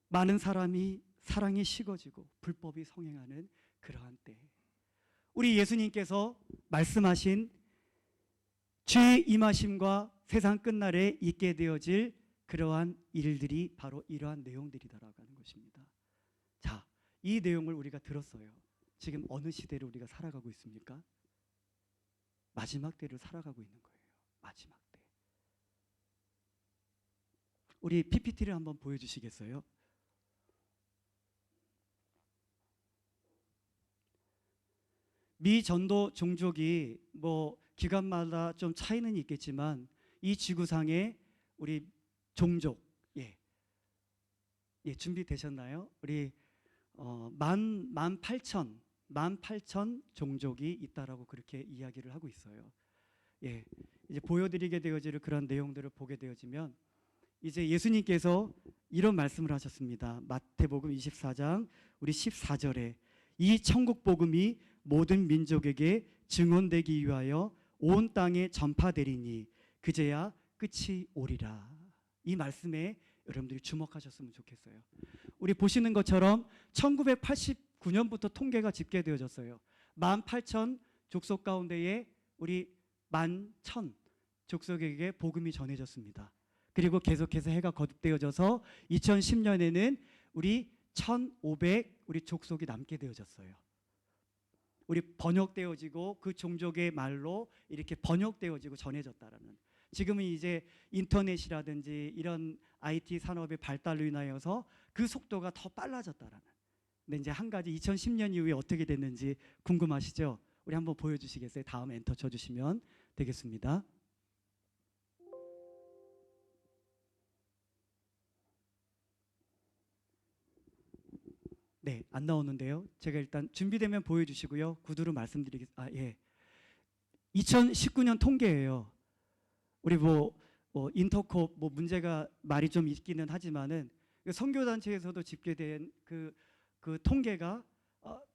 많은 사람이 사랑이 식어지고 불법이 성행하는 그러한 때 우리 예수님께서 말씀하신 죄의 임하심과 세상 끝날에 있게 되어질 그러한 일들이 바로 이러한 내용들이다라고 하는 것입니다. 자, 이 내용을 우리가 들었어요. 지금 어느 시대를 우리가 살아가고 있습니까? 마지막 때를 살아가고 있는 거예요. 마지막 때. 우리 PPT를 한번 보여주시겠어요? 미 전도 종족이 뭐 기간마다 좀 차이는 있겠지만 이 지구상의 우리 종족, 준비되셨나요? 우리 18,000 종족이 있다라고 그렇게 이야기를 하고 있어요. 이제 보여드리게 되어질 그런 내용들을 보게 되어지면 이제 예수님께서 이런 말씀을 하셨습니다. 마태복음 24장 우리 14절에 이 천국 복음이 모든 민족에게 증언되기 위하여 온 땅에 전파되리니 그제야 끝이 오리라. 이 말씀에 여러분들이 주목하셨으면 좋겠어요. 우리 보시는 것처럼 1989년부터 통계가 집계되어졌어요. 18,000 족속 가운데에 우리 11,000 족속에게 복음이 전해졌습니다. 그리고 계속해서 해가 거듭되어져서 2010년에는 우리 1,500 우리 족속이 남게 되어졌어요. 우리 번역되어지고 그 종족의 말로 이렇게 번역되어지고 전해졌다라는. 지금은 이제 인터넷이라든지 이런 IT 산업의 발달로 인하여서 그 속도가 더 빨라졌다라는. 근데 이제 한 가지 2010년 이후에 어떻게 됐는지 궁금하시죠? 우리 한번 보여주시겠어요? 다음 엔터 쳐주시면 되겠습니다. 네, 안 나오는데요. 제가 일단 준비되면 보여주시고요. 구두로 말씀드리겠습니다. 2019년 통계예요. 우리 인터콥 문제가 말이 좀 있기는 하지만은 선교 단체에서도 집계된 그 통계가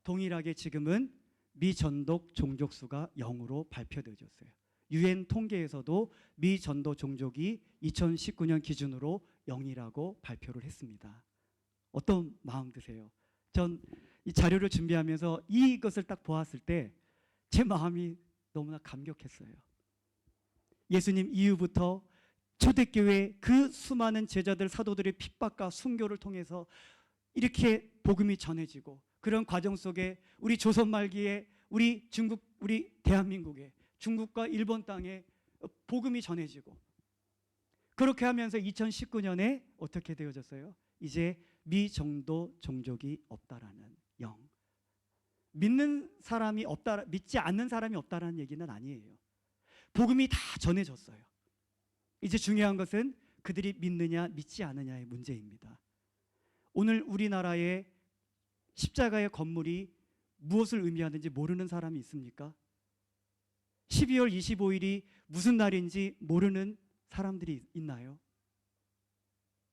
동일하게 지금은 미전독 종족 수가 0으로 발표되어졌어요. UN 통계에서도 미전도 종족이 2019년 기준으로 0이라고 발표를 했습니다. 어떤 마음 드세요? 전 이 자료를 준비하면서 이것을 딱 보았을 때 제 마음이 너무나 감격했어요. 예수님 이후부터 초대교회 그 수많은 제자들 사도들의 핍박과 순교를 통해서 이렇게 복음이 전해지고 그런 과정 속에 우리 조선 말기에 우리 중국, 우리 대한민국에 중국과 일본 땅에 복음이 전해지고 그렇게 하면서 2019년에 어떻게 되어졌어요? 이제 미정도 종족이 없다라는 0. 믿는 사람이 없다, 믿지 않는 사람이 없다라는 얘기는 아니에요. 복음이 다 전해졌어요. 이제 중요한 것은 그들이 믿느냐 믿지 않느냐의 문제입니다. 오늘 우리나라의 십자가의 건물이 무엇을 의미하는지 모르는 사람이 있습니까? 12월 25일이 무슨 날인지 모르는 사람들이 있나요?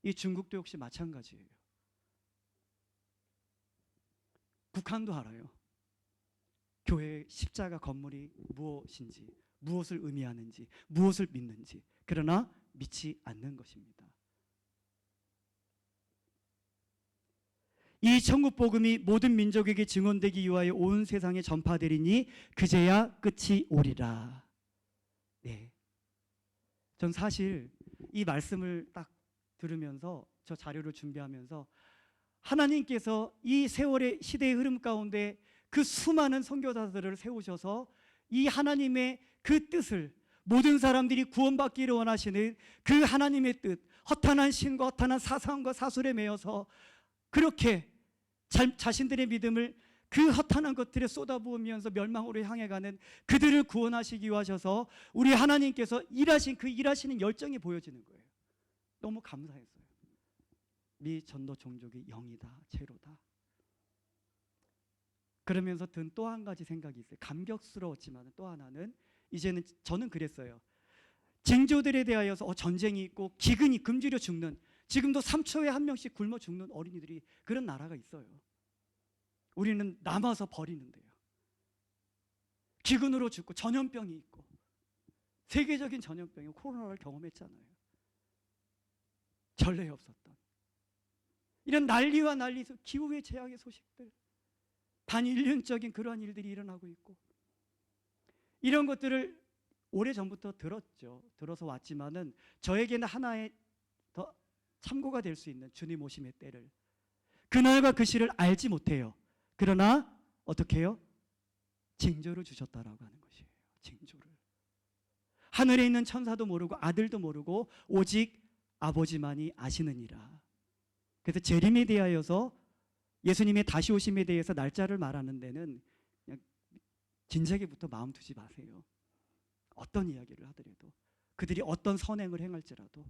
이 중국도 역시 마찬가지예요. 북한도 알아요. 교회의 십자가 건물이 무엇인지, 무엇을 의미하는지, 무엇을 믿는지. 그러나 믿지 않는 것입니다. 이 천국 복음이 모든 민족에게 증언되기 위하여 온 세상에 전파되리니 그제야 끝이 오리라. 네. 전 사실 이 말씀을 딱 들으면서 저 자료를 준비하면서 하나님께서 이 세월의 시대의 흐름 가운데 그 수많은 선교사들을 세우셔서 이 하나님의 그 뜻을 모든 사람들이 구원받기를 원하시는 그 하나님의 뜻, 허탄한 신과 허탄한 사상과 사술에 매여서 그렇게 자신들의 믿음을 그 허탄한 것들에 쏟아부으면서 멸망으로 향해 가는 그들을 구원하시기 위하셔서 우리 하나님께서 일하신 그 일하시는 열정이 보여지는 거예요. 너무 감사했어요. 미전도 종족이 0이다, 제로다. 그러면서 든 또 한 가지 생각이 있어요. 감격스러웠지만 또 하나는 이제는 저는 그랬어요. 쟁조들에 대하여서 전쟁이 있고 기근이 굶주려 죽는, 지금도 3초에 한 명씩 굶어 죽는 어린이들이 그런 나라가 있어요. 우리는 남아서 버리는데요. 기근으로 죽고 전염병이 있고 세계적인 전염병이 코로나를 경험했잖아요. 전례 없었던 이런 난리와 난리, 기후의 재앙의 소식들, 반인륜적인 그러한 일들이 일어나고 있고 이런 것들을 오래전부터 들었죠. 들어서 왔지만은 저에게는 하나의 더 참고가 될 수 있는 주님 오심의 때를, 그날과 그 시를 알지 못해요. 그러나 어떻게 해요? 징조를 주셨다라고 하는 것이에요. 징조를. 하늘에 있는 천사도 모르고 아들도 모르고 오직 아버지만이 아시느니라. 그래서 재림에 대하여서, 예수님의 다시 오심에 대해서 날짜를 말하는 데는 그냥 진작에부터 마음 두지 마세요. 어떤 이야기를 하더라도, 그들이 어떤 선행을 행할지라도.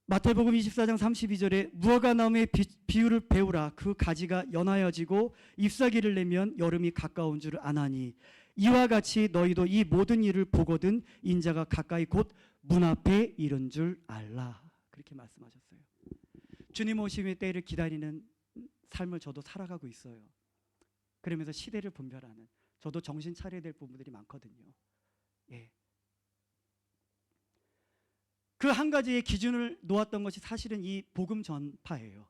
마태복음 24장 32절에 무화과나무의 비유를 배우라. 그 가지가 연하여지고 잎사귀를 내면 여름이 가까운 줄 아나니 이와 같이 너희도 이 모든 일을 보거든 인자가 가까이 곧 문 앞에 이른 줄 알라. 그렇게 말씀하셨어요. 주님 오심의 때를 기다리는 삶을 저도 살아가고 있어요. 그러면서 시대를 분별하는, 저도 정신 차려야 될 부분들이 많거든요. 예. 그 한 가지의 기준을 놓았던 것이 사실은 이 복음 전파예요.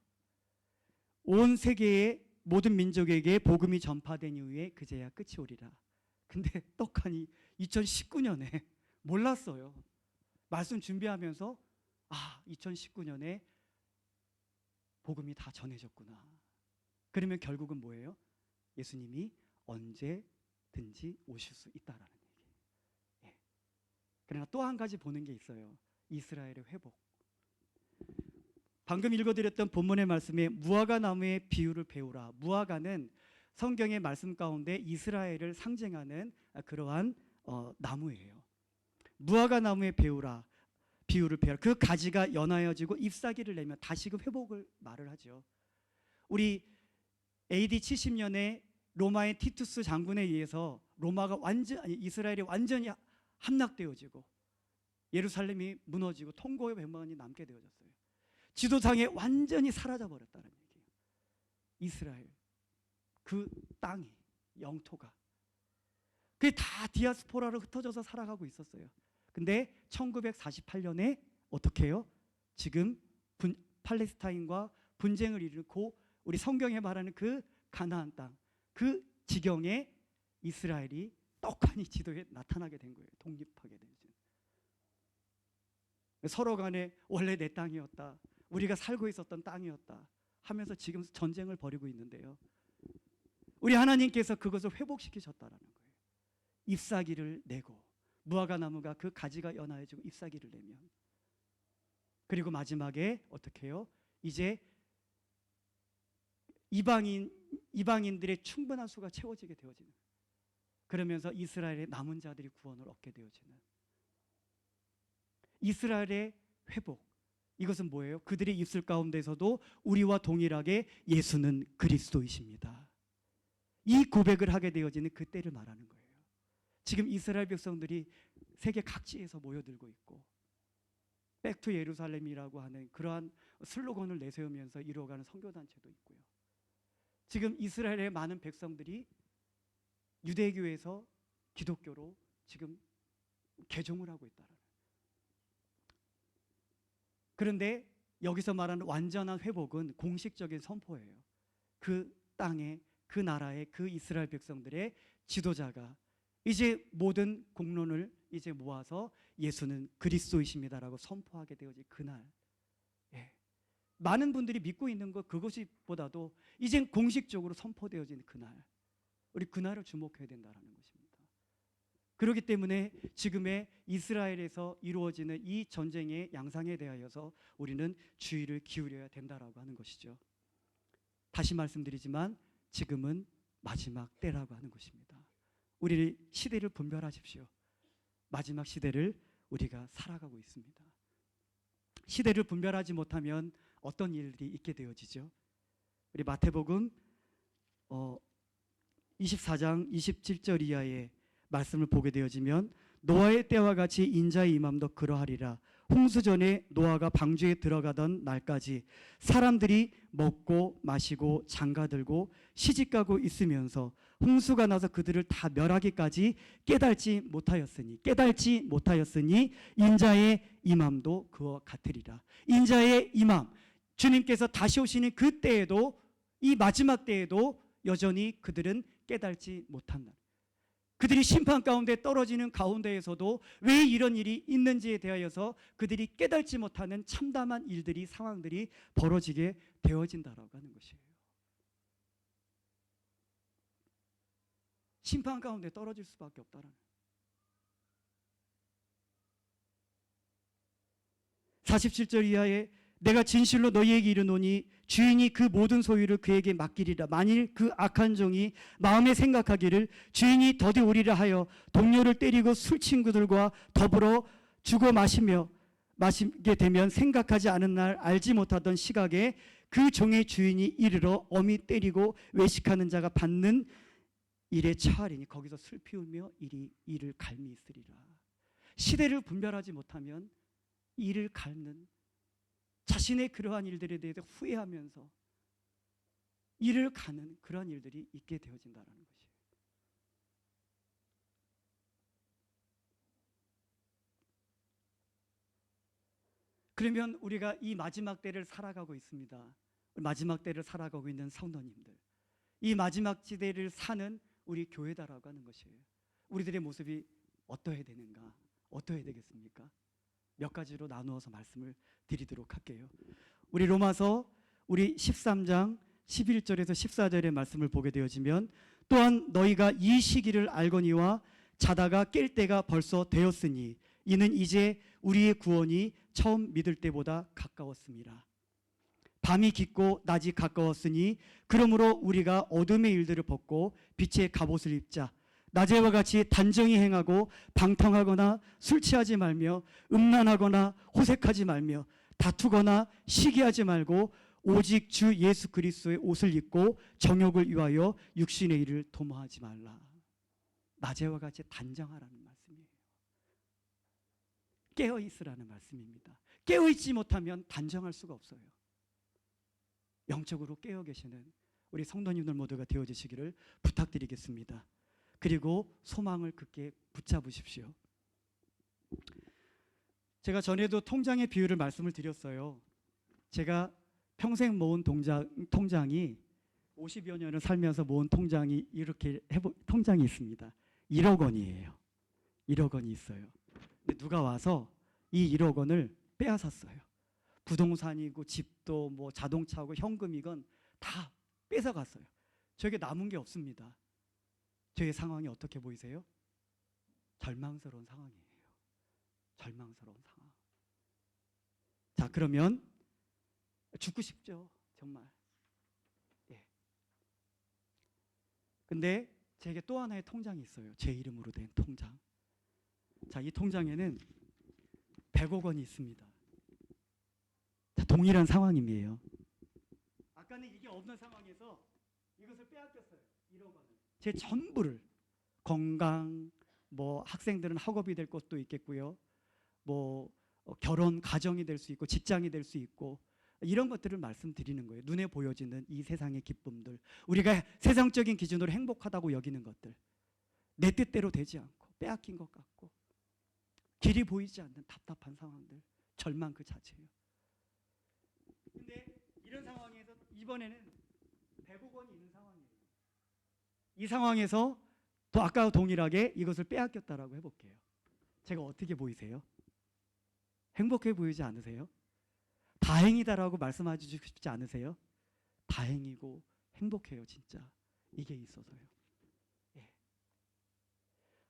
온 세계의 모든 민족에게 복음이 전파된 이후에 그제야 끝이 오리라. 근데 떡하니 2019년에 몰랐어요. 말씀 준비하면서 2019년에 복음이 다 전해졌구나. 그러면 결국은 뭐예요? 예수님이 언제든지 오실 수 있다라는 얘기. 예. 그러나 또 한 가지 보는 게 있어요. 이스라엘의 회복. 방금 읽어드렸던 본문의 말씀에 무화과 나무의 비유를 배우라. 무화과는 성경의 말씀 가운데 이스라엘을 상징하는 그러한 나무예요. 무화과 나무의 비유를 배우라. 그 가지가 연하여지고 잎사귀를 내면 다시금 회복을 말을 하죠. 우리 AD 70년에 로마의 티투스 장군에 의해서 이스라엘이 완전히 함락되어지고 예루살렘이 무너지고 통고의 백만이 남게 되어졌어요. 지도상에 완전히 사라져 버렸다는 얘기예요. 이스라엘 그 땅이, 영토가, 그게 다 디아스포라로 흩어져서 살아가고 있었어요. 근데 1948년에 어떻게 해요? 지금 팔레스타인과 분쟁을 일으키고 우리 성경에 말하는 그 가나안 땅, 그 지경에 이스라엘이 떡하니 지도에 나타나게 된 거예요. 독립하게 된. 서로 간에 원래 내 땅이었다, 우리가 살고 있었던 땅이었다 하면서 지금 전쟁을 벌이고 있는데요. 우리 하나님께서 그것을 회복시키셨다라는 거예요. 잎사귀를 내고, 무화과 나무가 그 가지가 연하여지고 잎사귀를 내면, 그리고 마지막에 어떻게 해요? 이제 이방인들의 충분한 수가 채워지게 되어지는, 그러면서 이스라엘의 남은 자들이 구원을 얻게 되어지는 이스라엘의 회복. 이것은 뭐예요? 그들의 입술 가운데서도 우리와 동일하게 예수는 그리스도이십니다, 이 고백을 하게 되어지는 그 때를 말하는 거예요. 지금 이스라엘 백성들이 세계 각지에서 모여들고 있고 백투 예루살렘이라고 하는 그러한 슬로건을 내세우면서 이루어가는 선교단체도 있고요. 지금 이스라엘의 많은 백성들이 유대교에서 기독교로 지금 개종을 하고 있다는. 그런데 여기서 말하는 완전한 회복은 공식적인 선포예요. 그 땅에, 그 나라의, 그 이스라엘 백성들의 지도자가 이제 모든 공론을 이제 모아서 예수는 그리스도이십니다라고 선포하게 되어진 그날. 예. 많은 분들이 믿고 있는 것 그것보다도 이젠 공식적으로 선포되어진 그날, 우리 그날을 주목해야 된다는 것입니다. 그렇기 때문에 지금의 이스라엘에서 이루어지는 이 전쟁의 양상에 대하여서 우리는 주의를 기울여야 된다라고 하는 것이죠. 다시 말씀드리지만 지금은 마지막 때라고 하는 것입니다. 우리 시대를 분별하십시오. 마지막 시대를 우리가 살아가고 있습니다. 시대를 분별하지 못하면 어떤 일들이 있게 되어지죠? 우리 마태복음 24장 27절 이하의 말씀을 보게 되어지면 노아의 때와 같이 인자의 임함도 그러하리라. 홍수 전에 노아가 방주에 들어가던 날까지 사람들이 먹고 마시고 장가들고 시집가고 있으면서 홍수가 나서 그들을 다 멸하기까지 깨달지 못하였으니 인자의 임함도 그와 같으리라. 인자의 임함, 주님께서 다시 오시는 그 때에도, 이 마지막 때에도 여전히 그들은 깨달지 못한다. 그들이 심판 가운데 떨어지는 가운데에서도 왜 이런 일이 있는지에 대하여서 그들이 깨닫지 못하는 참담한 일들이, 상황들이 벌어지게 되어진다라고 하는 것이에요. 심판 가운데 떨어질 수밖에 없다라는. 47절 이하에 내가 진실로 너희에게 이르노니 주인이 그 모든 소유를 그에게 맡기리라. 만일 그 악한 종이 마음에 생각하기를 주인이 더디 오리라 하여 동료를 때리고 술 친구들과 더불어 죽어 마시게 되면 생각하지 않은 날 알지 못하던 시각에 그 종의 주인이 이르러 엄히 때리고 외식하는 자가 받는 일에 처하리니 거기서 슬피 울며 이를 갈미 있으리라. 시대를 분별하지 못하면 이를 갉는, 자신의 그러한 일들에 대해서 후회하면서 이를 가는 그러한 일들이 있게 되어진다는 것이에요. 그러면 우리가 이 마지막 때를 살아가고 있습니다. 마지막 때를 살아가고 있는 성도님들, 이 마지막 시대를 사는 우리 교회다라고 하는 것이에요. 우리들의 모습이 어떠해야 되는가? 어떠해야 되겠습니까? 몇 가지로 나누어서 말씀을 드리도록 할게요. 우리 로마서 우리 13장 11절에서 14절의 말씀을 보게 되어지면 또한 너희가 이 시기를 알거니와 자다가 깰 때가 벌써 되었으니 이는 이제 우리의 구원이 처음 믿을 때보다 가까웠습니다. 밤이 깊고 낮이 가까웠으니 그러므로 우리가 어둠의 일들을 벗고 빛의 갑옷을 입자. 낮에와 같이 단정히 행하고 방탕하거나 술 취하지 말며 음란하거나 호색하지 말며 다투거나 시기하지 말고 오직 주 예수 그리스도의 옷을 입고 정욕을 위하여 육신의 일을 도모하지 말라. 낮에와 같이 단정하라는 말씀이에요. 깨어있으라는 말씀입니다. 깨어있지 못하면 단정할 수가 없어요. 영적으로 깨어 계시는 우리 성도님들 모두가 되어주시기를 부탁드리겠습니다. 그리고 소망을 굳게 붙잡으십시오. 제가 전에도 통장의 비율을 말씀을 드렸어요. 제가 평생 모은 통장이 50여 년을 살면서 모은 통장이 이렇게 통장이 있습니다. 1억 원이에요. 1억 원이 있어요. 근데 누가 와서 이 1억 원을 빼앗았어요. 부동산이고 집도 뭐 자동차고 현금이건 다 뺏어갔어요. 저에게 남은 게 없습니다. 저의 상황이 어떻게 보이세요? 절망스러운 상황이에요. 절망스러운 상황. 자, 그러면 죽고 싶죠, 정말. 예. 근데 제게 또 하나의 통장이 있어요. 제 이름으로 된 통장. 자, 이 통장에는 100억 원이 있습니다. 자, 동일한 상황임이에요. 아까는 이게 없는 상황에서 이것을 빼앗겼어요. 1억 원을. 제 전부를, 건강, 뭐 학생들은 학업이 될 것도 있겠고요. 뭐 결혼, 가정이 될 수 있고 직장이 될 수 있고 이런 것들을 말씀드리는 거예요. 눈에 보여지는 이 세상의 기쁨들, 우리가 세상적인 기준으로 행복하다고 여기는 것들, 내 뜻대로 되지 않고 빼앗긴 것 같고 길이 보이지 않는 답답한 상황들, 절망 그 자체예요. 근데 이런 상황에서 이번에는 100억 원이 있는 상황이에요. 이 상황에서 또 아까와 동일하게 이것을 빼앗겼다라고 해볼게요. 제가 어떻게 보이세요? 행복해 보이지 않으세요? 다행이다라고 말씀해 주고 싶지 않으세요? 다행이고 행복해요, 진짜. 이게 있어서요. 예.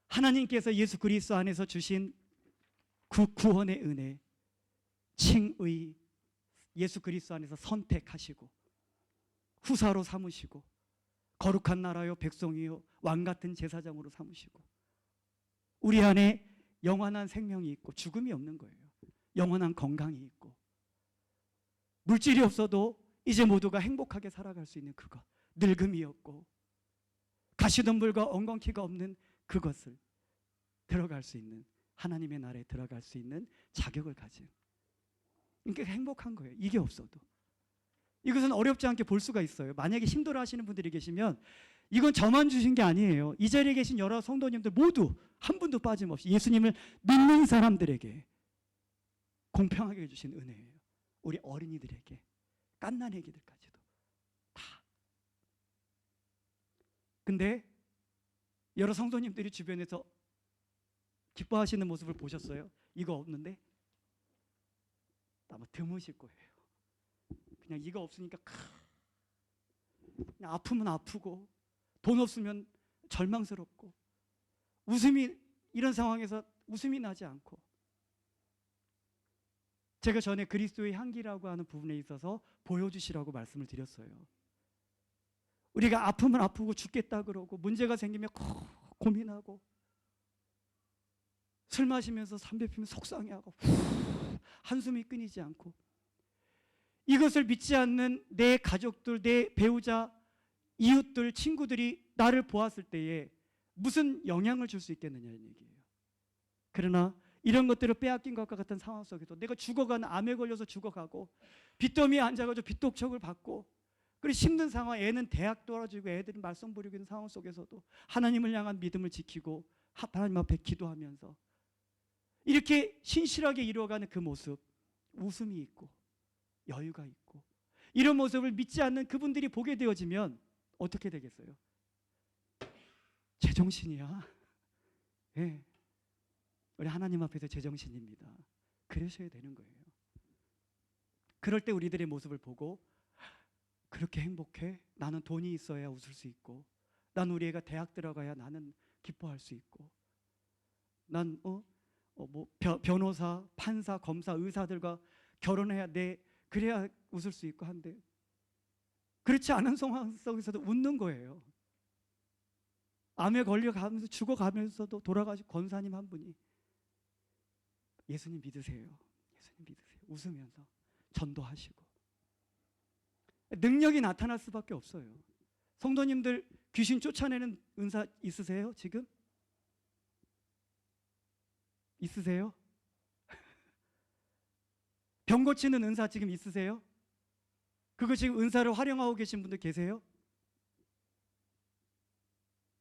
하나님께서 예수 그리스도 안에서 주신 그 구원의 은혜, 칭의, 예수 그리스도 안에서 선택하시고 후사로 삼으시고 거룩한 나라요 백성이요 왕 같은 제사장으로 삼으시고 우리 안에 영원한 생명이 있고 죽음이 없는 거예요. 영원한 건강이 있고 물질이 없어도 이제 모두가 행복하게 살아갈 수 있는 그것, 늙음이 없고 가시덤불과 엉겅퀴가 없는 그것을 들어갈 수 있는, 하나님의 나라에 들어갈 수 있는 자격을 가진, 그러니까 행복한 거예요. 이게 없어도. 이것은 어렵지 않게 볼 수가 있어요. 만약에 힘들어 하시는 분들이 계시면 이건 저만 주신 게 아니에요. 이 자리에 계신 여러 성도님들 모두 한 분도 빠짐없이 예수님을 믿는 사람들에게 공평하게 주신 은혜예요. 우리 어린이들에게, 갓난애기들까지도 다. 근데 여러 성도님들이 주변에서 기뻐하시는 모습을 보셨어요? 이거 없는데? 아마 드무실 거예요. 그냥 이거 없으니까 그냥 아프면 아프고 돈 없으면 절망스럽고 이런 상황에서 웃음이 나지 않고, 제가 전에 그리스도의 향기라고 하는 부분에 있어서 보여주시라고 말씀을 드렸어요. 우리가 아프면 아프고 죽겠다 그러고 문제가 생기면 고민하고 술 마시면서 담배 피면 속상해하고 한숨이 끊이지 않고, 이것을 믿지 않는 내 가족들, 내 배우자, 이웃들, 친구들이 나를 보았을 때에 무슨 영향을 줄 수 있겠느냐는 얘기예요. 그러나 이런 것들을 빼앗긴 것과 같은 상황 속에도 내가 죽어가는, 암에 걸려서 죽어가고 빚더미에 앉아가지고 빚독촉을 받고, 그리고 힘든 상황, 애는 대학 떨어지고 애들은 말썽 부리고 있는 상황 속에서도 하나님을 향한 믿음을 지키고 하나님 앞에 기도하면서 이렇게 신실하게 이루어가는 그 모습, 웃음이 있고 여유가 있고, 이런 모습을 믿지 않는 그분들이 보게 되어지면 어떻게 되겠어요? 제정신이야. 예. 우리 하나님 앞에서 제정신입니다. 그러셔야 되는 거예요. 그럴 때 우리들의 모습을 보고, 그렇게 행복해? 나는 돈이 있어야 웃을 수 있고, 난 우리 애가 대학 들어가야 나는 기뻐할 수 있고, 난 변호사, 판사, 검사, 의사들과 결혼해야 그래야 웃을 수 있고 한데, 그렇지 않은 상황 속에서도 웃는 거예요. 암에 걸려가면서 죽어가면서도 돌아가신 권사님 한 분이 예수님 믿으세요. 예수님 믿으세요. 웃으면서 전도하시고, 능력이 나타날 수밖에 없어요. 성도님들 귀신 쫓아내는 은사 있으세요? 지금? 있으세요? 병 고치는 은사 지금 있으세요? 그거 지금 은사를 활용하고 계신 분들 계세요?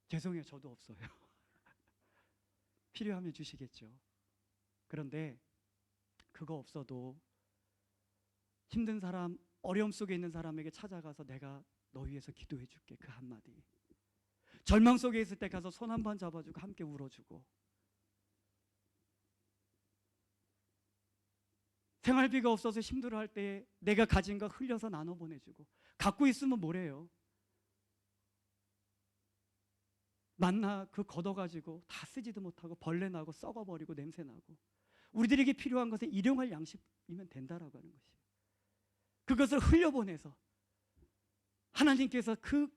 죄송해요, 저도 없어요. 필요하면 주시겠죠. 그런데 그거 없어도 힘든 사람, 어려움 속에 있는 사람에게 찾아가서 내가 너 위해서 기도해 줄게, 그 한마디. 절망 속에 있을 때 가서 손 한 번 잡아주고 함께 울어주고, 생활비가 없어서 힘들어할 때 내가 가진 거 흘려서 나눠 보내주고, 갖고 있으면 뭐래요? 만나 그 걷어가지고 다 쓰지도 못하고 벌레 나고 썩어버리고 냄새 나고, 우리들에게 필요한 것은 일용할 양식이면 된다라고 하는 것이에요. 그것을 흘려보내서 하나님께서 그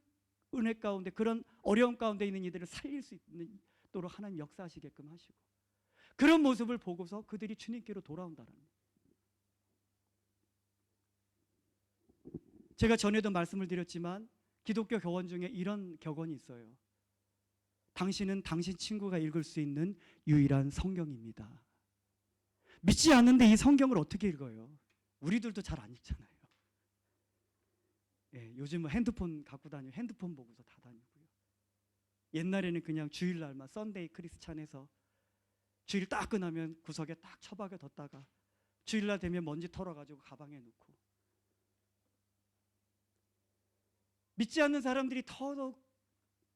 은혜 가운데, 그런 어려움 가운데 있는 이들을 살릴 수 있도록 하나님 역사하시게끔 하시고, 그런 모습을 보고서 그들이 주님께로 돌아온다는 거예요. 제가 전에도 말씀을 드렸지만 기독교 격언 중에 이런 격언이 있어요. 당신은 당신 친구가 읽을 수 있는 유일한 성경입니다. 믿지 않는데 이 성경을 어떻게 읽어요? 우리들도 잘 안 읽잖아요. 예, 요즘은 핸드폰 갖고 다니고 핸드폰 보고서 다 다니고요. 옛날에는 그냥 주일날만 썬데이 크리스찬에서 주일 딱 끝나면 구석에 딱 처박아 뒀다가 주일날 되면 먼지 털어가지고 가방에 넣고, 믿지 않는 사람들이 더더욱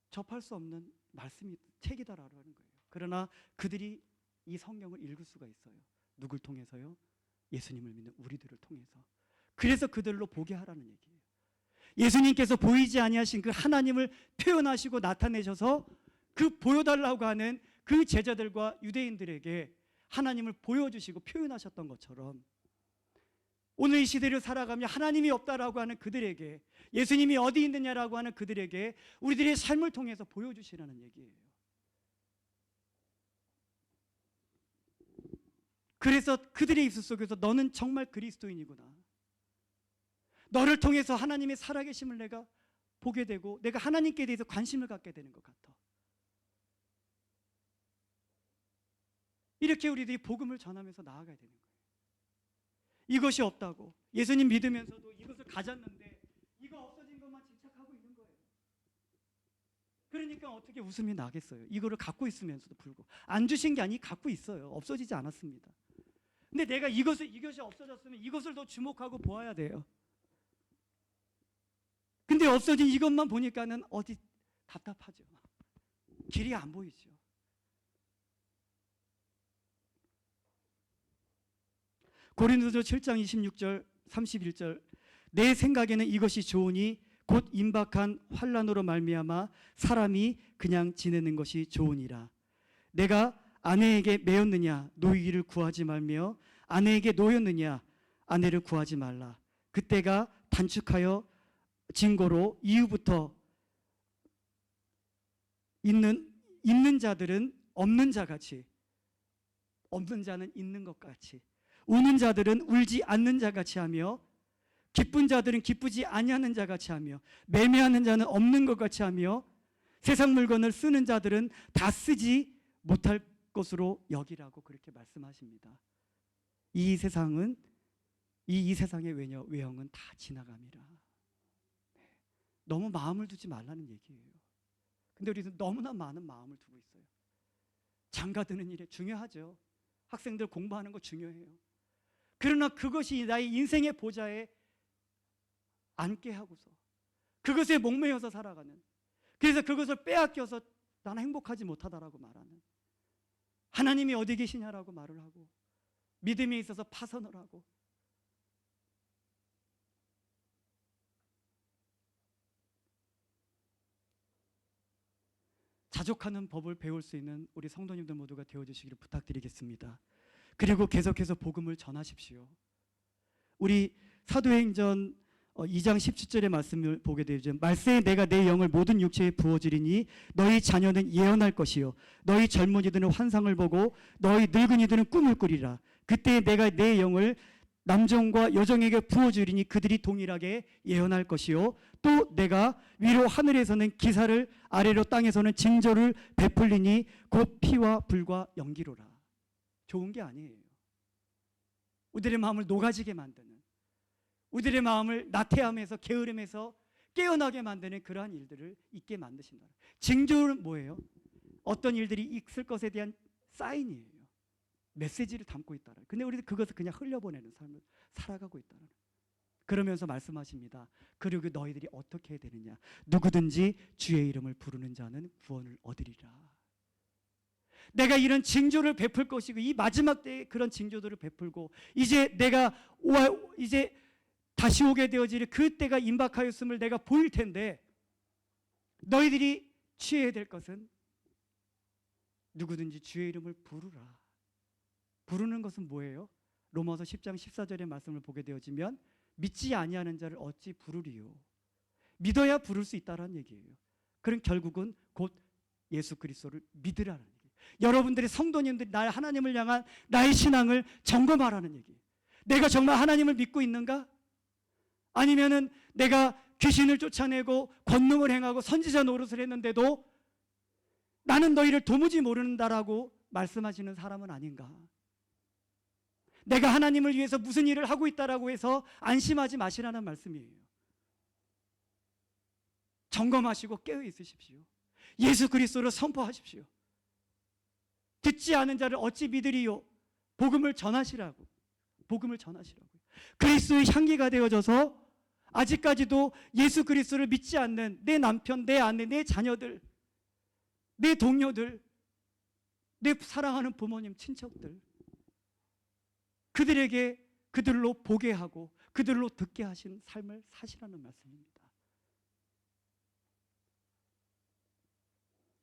접할 수 없는 말씀이 책이다라는 거예요. 그러나 그들이 이 성경을 읽을 수가 있어요. 누굴 통해서요? 예수님을 믿는 우리들을 통해서. 그래서 그들로 보게 하라는 얘기예요. 예수님께서 보이지 아니하신 그 하나님을 표현하시고 나타내셔서 그 보여달라고 하는 그 제자들과 유대인들에게 하나님을 보여주시고 표현하셨던 것처럼, 오늘 이 시대를 살아가며 하나님이 없다라고 하는 그들에게, 예수님이 어디 있느냐라고 하는 그들에게 우리들의 삶을 통해서 보여주시라는 얘기예요. 그래서 그들의 입술 속에서 너는 정말 그리스도인이구나, 너를 통해서 하나님의 살아계심을 내가 보게 되고 내가 하나님께 대해서 관심을 갖게 되는 것 같아. 이렇게 우리들이 복음을 전하면서 나아가야 되는 거예요. 이것이 없다고, 예수님 믿으면서도 이것을 가졌는데 이거 없어진 것만 집착하고 있는 거예요. 그러니까 어떻게 웃음이 나겠어요? 이거를 갖고 있으면서도 불구하고. 안 주신 게 아니, 갖고 있어요. 없어지지 않았습니다. 근데 내가 이것이 없어졌으면 이것을 더 주목하고 보아야 돼요. 근데 없어진 이것만 보니까는 어디 답답하죠. 길이 안 보이죠. 고린도서 7장 26절 31절 내 생각에는 이것이 좋으니 곧 임박한 환난으로 말미암아 사람이 그냥 지내는 것이 좋으니라. 내가 아내에게 매였느냐 노이기를 구하지 말며 아내에게 노였느냐 아내를 구하지 말라. 그때가 단축하여 증거로 이후부터 있는 자들은 없는 자같이, 없는 자는 있는 것 같이, 우는 자들은 울지 않는 자같이 하며 기쁜 자들은 기쁘지 아니하는 자같이 하며 매매하는 자는 없는 것 같이 하며 세상 물건을 쓰는 자들은 다 쓰지 못할 것으로 여기라고 그렇게 말씀하십니다. 이 세상은 이 세상의 외형은 다 지나갑니다. 너무 마음을 두지 말라는 얘기예요. 근데 우리는 너무나 많은 마음을 두고 있어요. 장가드는 일에 중요하죠. 학생들 공부하는 거 중요해요. 그러나 그것이 나의 인생의 보좌에 앉게 하고서 그것에 목매여서 살아가는, 그래서 그것을 빼앗겨서 나는 행복하지 못하다라고 말하는, 하나님이 어디 계시냐라고 말을 하고 믿음에 있어서 파선을 하고, 자족하는 법을 배울 수 있는 우리 성도님들 모두가 되어주시기를 부탁드리겠습니다. 그리고 계속해서 복음을 전하십시오. 우리 사도행전 2장 17절의 말씀을 보게 되죠. 말세에 내가 내 영을 모든 육체에 부어주리니 너희 자녀는 예언할 것이요 너희 젊은이들은 환상을 보고 너희 늙은이들은 꿈을 꾸리라. 그때 내가 내 영을 남종과 여종에게 부어주리니 그들이 동일하게 예언할 것이요 또 내가 위로 하늘에서는 기사를 아래로 땅에서는 징조를 베풀리니 곧 피와 불과 연기로라. 좋은 게 아니에요. 우리들의 마음을 녹아지게 만드는, 우리들의 마음을 나태함에서 게으름에서 깨어나게 만드는 그러한 일들을 있게 만드신다. 징조는 뭐예요? 어떤 일들이 있을 것에 대한 사인이에요. 메시지를 담고 있다는. 근데 우리는 그것을 그냥 흘려보내는 삶을 살아가고 있다는. 그러면서 말씀하십니다. 그리고 너희들이 어떻게 해야 되느냐? 누구든지 주의 이름을 부르는 자는 구원을 얻으리라. 내가 이런 징조를 베풀 것이고 이 마지막 때에 그런 징조들을 베풀고 이제 내가 이제 다시 오게 되어질 그 때가 임박하였음을 내가 보일 텐데 너희들이 취해야 될 것은 누구든지 주의 이름을 부르라. 부르는 것은 뭐예요? 로마서 10장 14절의 말씀을 보게 되어지면 믿지 아니하는 자를 어찌 부르리요. 믿어야 부를 수 있다라는 얘기예요. 그럼 결국은 곧 예수 그리스도를 믿으라는 얘기예요. 여러분들이 성도님들이 하나님을 향한 나의 신앙을 점검하라는 얘기예요. 내가 정말 하나님을 믿고 있는가? 아니면은 내가 귀신을 쫓아내고 권능을 행하고 선지자 노릇을 했는데도 나는 너희를 도무지 모른다라고 말씀하시는 사람은 아닌가? 내가 하나님을 위해서 무슨 일을 하고 있다라고 해서 안심하지 마시라는 말씀이에요. 점검하시고 깨어 있으십시오. 예수 그리스도를 선포하십시오. 듣지 않은 자를 어찌 믿으리요? 복음을 전하시라고. 복음을 전하시라고. 그리스도의 향기가 되어져서 아직까지도 예수 그리스도를 믿지 않는 내 남편, 내 아내, 내 자녀들, 내 동료들, 내 사랑하는 부모님, 친척들, 그들에게 그들로 보게 하고 그들로 듣게 하신 삶을 사시라는 말씀입니다.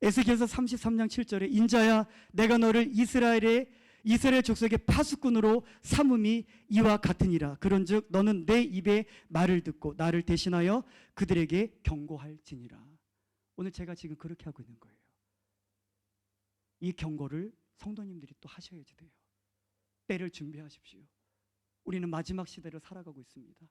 에스겔서 33장 7절에 인자야 내가 너를 이스라엘 족속의 파수꾼으로 삼음이 이와 같으니라. 그런즉 너는 내 입의 말을 듣고 나를 대신하여 그들에게 경고할지니라. 오늘 제가 지금 그렇게 하고 있는 거예요. 이 경고를 성도님들이 또 하셔야지 돼요. 때를 준비하십시오. 우리는 마지막 시대를 살아가고 있습니다.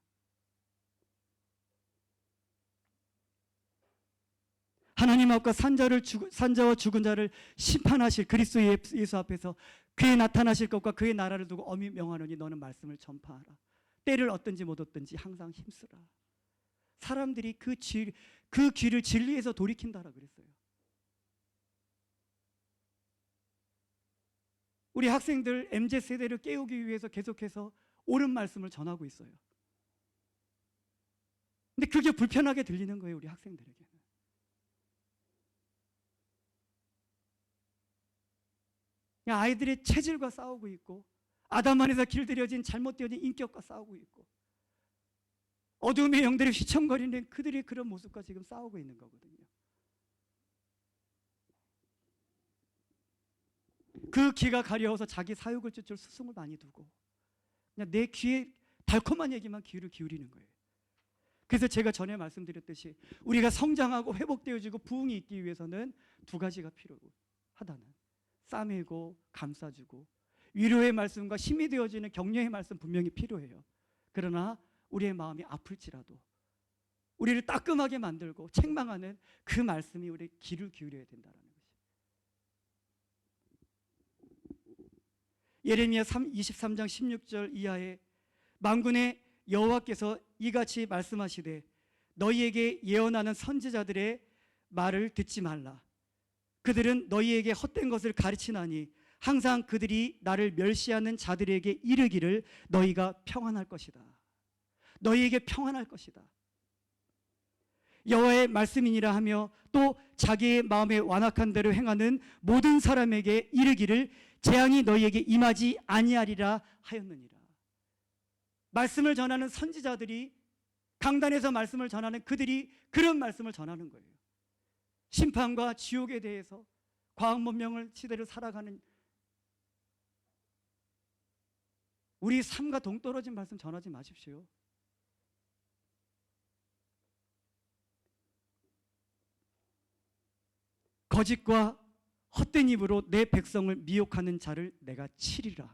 하나님 앞과 산자와 죽은 자를 심판하실 그리스도 예수 앞에서 그의 나타나실 것과 그의 나라를 두고 엄히 명하노니 너는 말씀을 전파하라. 때를 얻든지 못 얻든지 항상 힘쓰라. 사람들이 그 귀를 진리에서 돌이킨다라 그랬어요. 우리 학생들 MZ세대를 깨우기 위해서 계속해서 옳은 말씀을 전하고 있어요. 근데 그게 불편하게 들리는 거예요. 우리 학생들에게는. 아이들의 체질과 싸우고 있고, 아담 안에서 길들여진 잘못되어진 인격과 싸우고 있고, 어둠의 영들이 휘청거리는 그들의 그런 모습과 지금 싸우고 있는 거거든요. 그 귀가 가려워서 자기 사육을 쫓을 스승을 많이 두고 그냥 내 귀에 달콤한 얘기만 귀를 기울이는 거예요. 그래서 제가 전에 말씀드렸듯이 우리가 성장하고 회복되어지고 부흥이 있기 위해서는 두 가지가 필요하다는, 싸매고 감싸주고 위로의 말씀과 힘이 되어지는 격려의 말씀 분명히 필요해요. 그러나 우리의 마음이 아플지라도 우리를 따끔하게 만들고 책망하는 그 말씀이 우리 귀를 기울여야 된다는 것이. 예레미야 23장 16절 이하에 만군의 여호와께서 이같이 말씀하시되 너희에게 예언하는 선지자들의 말을 듣지 말라. 그들은 너희에게 헛된 것을 가르치나니 항상 그들이 나를 멸시하는 자들에게 이르기를 너희가 평안할 것이다. 너희에게 평안할 것이다. 여호와의 말씀이니라 하며 또 자기의 마음에 완악한 대로 행하는 모든 사람에게 이르기를 재앙이 너희에게 임하지 아니하리라 하였느니라. 말씀을 전하는 선지자들이, 강단에서 말씀을 전하는 그들이 그런 말씀을 전하는 거예요. 심판과 지옥에 대해서, 과학문명을 시대를 살아가는 우리 삶과 동떨어진 말씀 전하지 마십시오. 거짓과 헛된 입으로 내 백성을 미혹하는 자를 내가 치리라.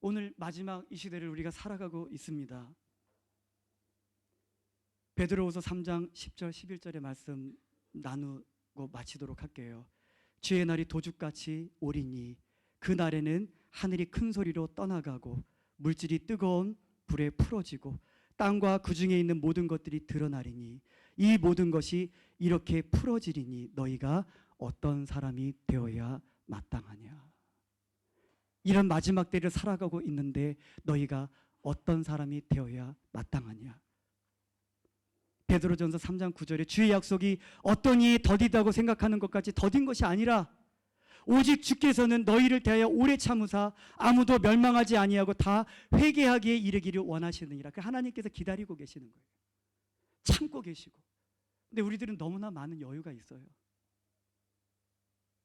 오늘 마지막 이 시대를 우리가 살아가고 있습니다. 베드로후서 3장 10절 11절의 말씀 나누고 마치도록 할게요. 주의 날이 도둑같이 오리니 그 날에는 하늘이 큰 소리로 떠나가고 물질이 뜨거운 불에 풀어지고 땅과 그 중에 있는 모든 것들이 드러나리니 이 모든 것이 이렇게 풀어지리니 너희가 어떤 사람이 되어야 마땅하냐. 이런 마지막 때를 살아가고 있는데 너희가 어떤 사람이 되어야 마땅하냐. 베드로전서 3장 9절에 주의 약속이 어떤 이에 더디다고 생각하는 것까지 더딘 것이 아니라 오직 주께서는 너희를 대하여 오래 참으사 아무도 멸망하지 아니하고 다 회개하기에 이르기를 원하시느니라. 하나님께서 기다리고 계시는 거예요. 참고 계시고. 근데 우리들은 너무나 많은 여유가 있어요.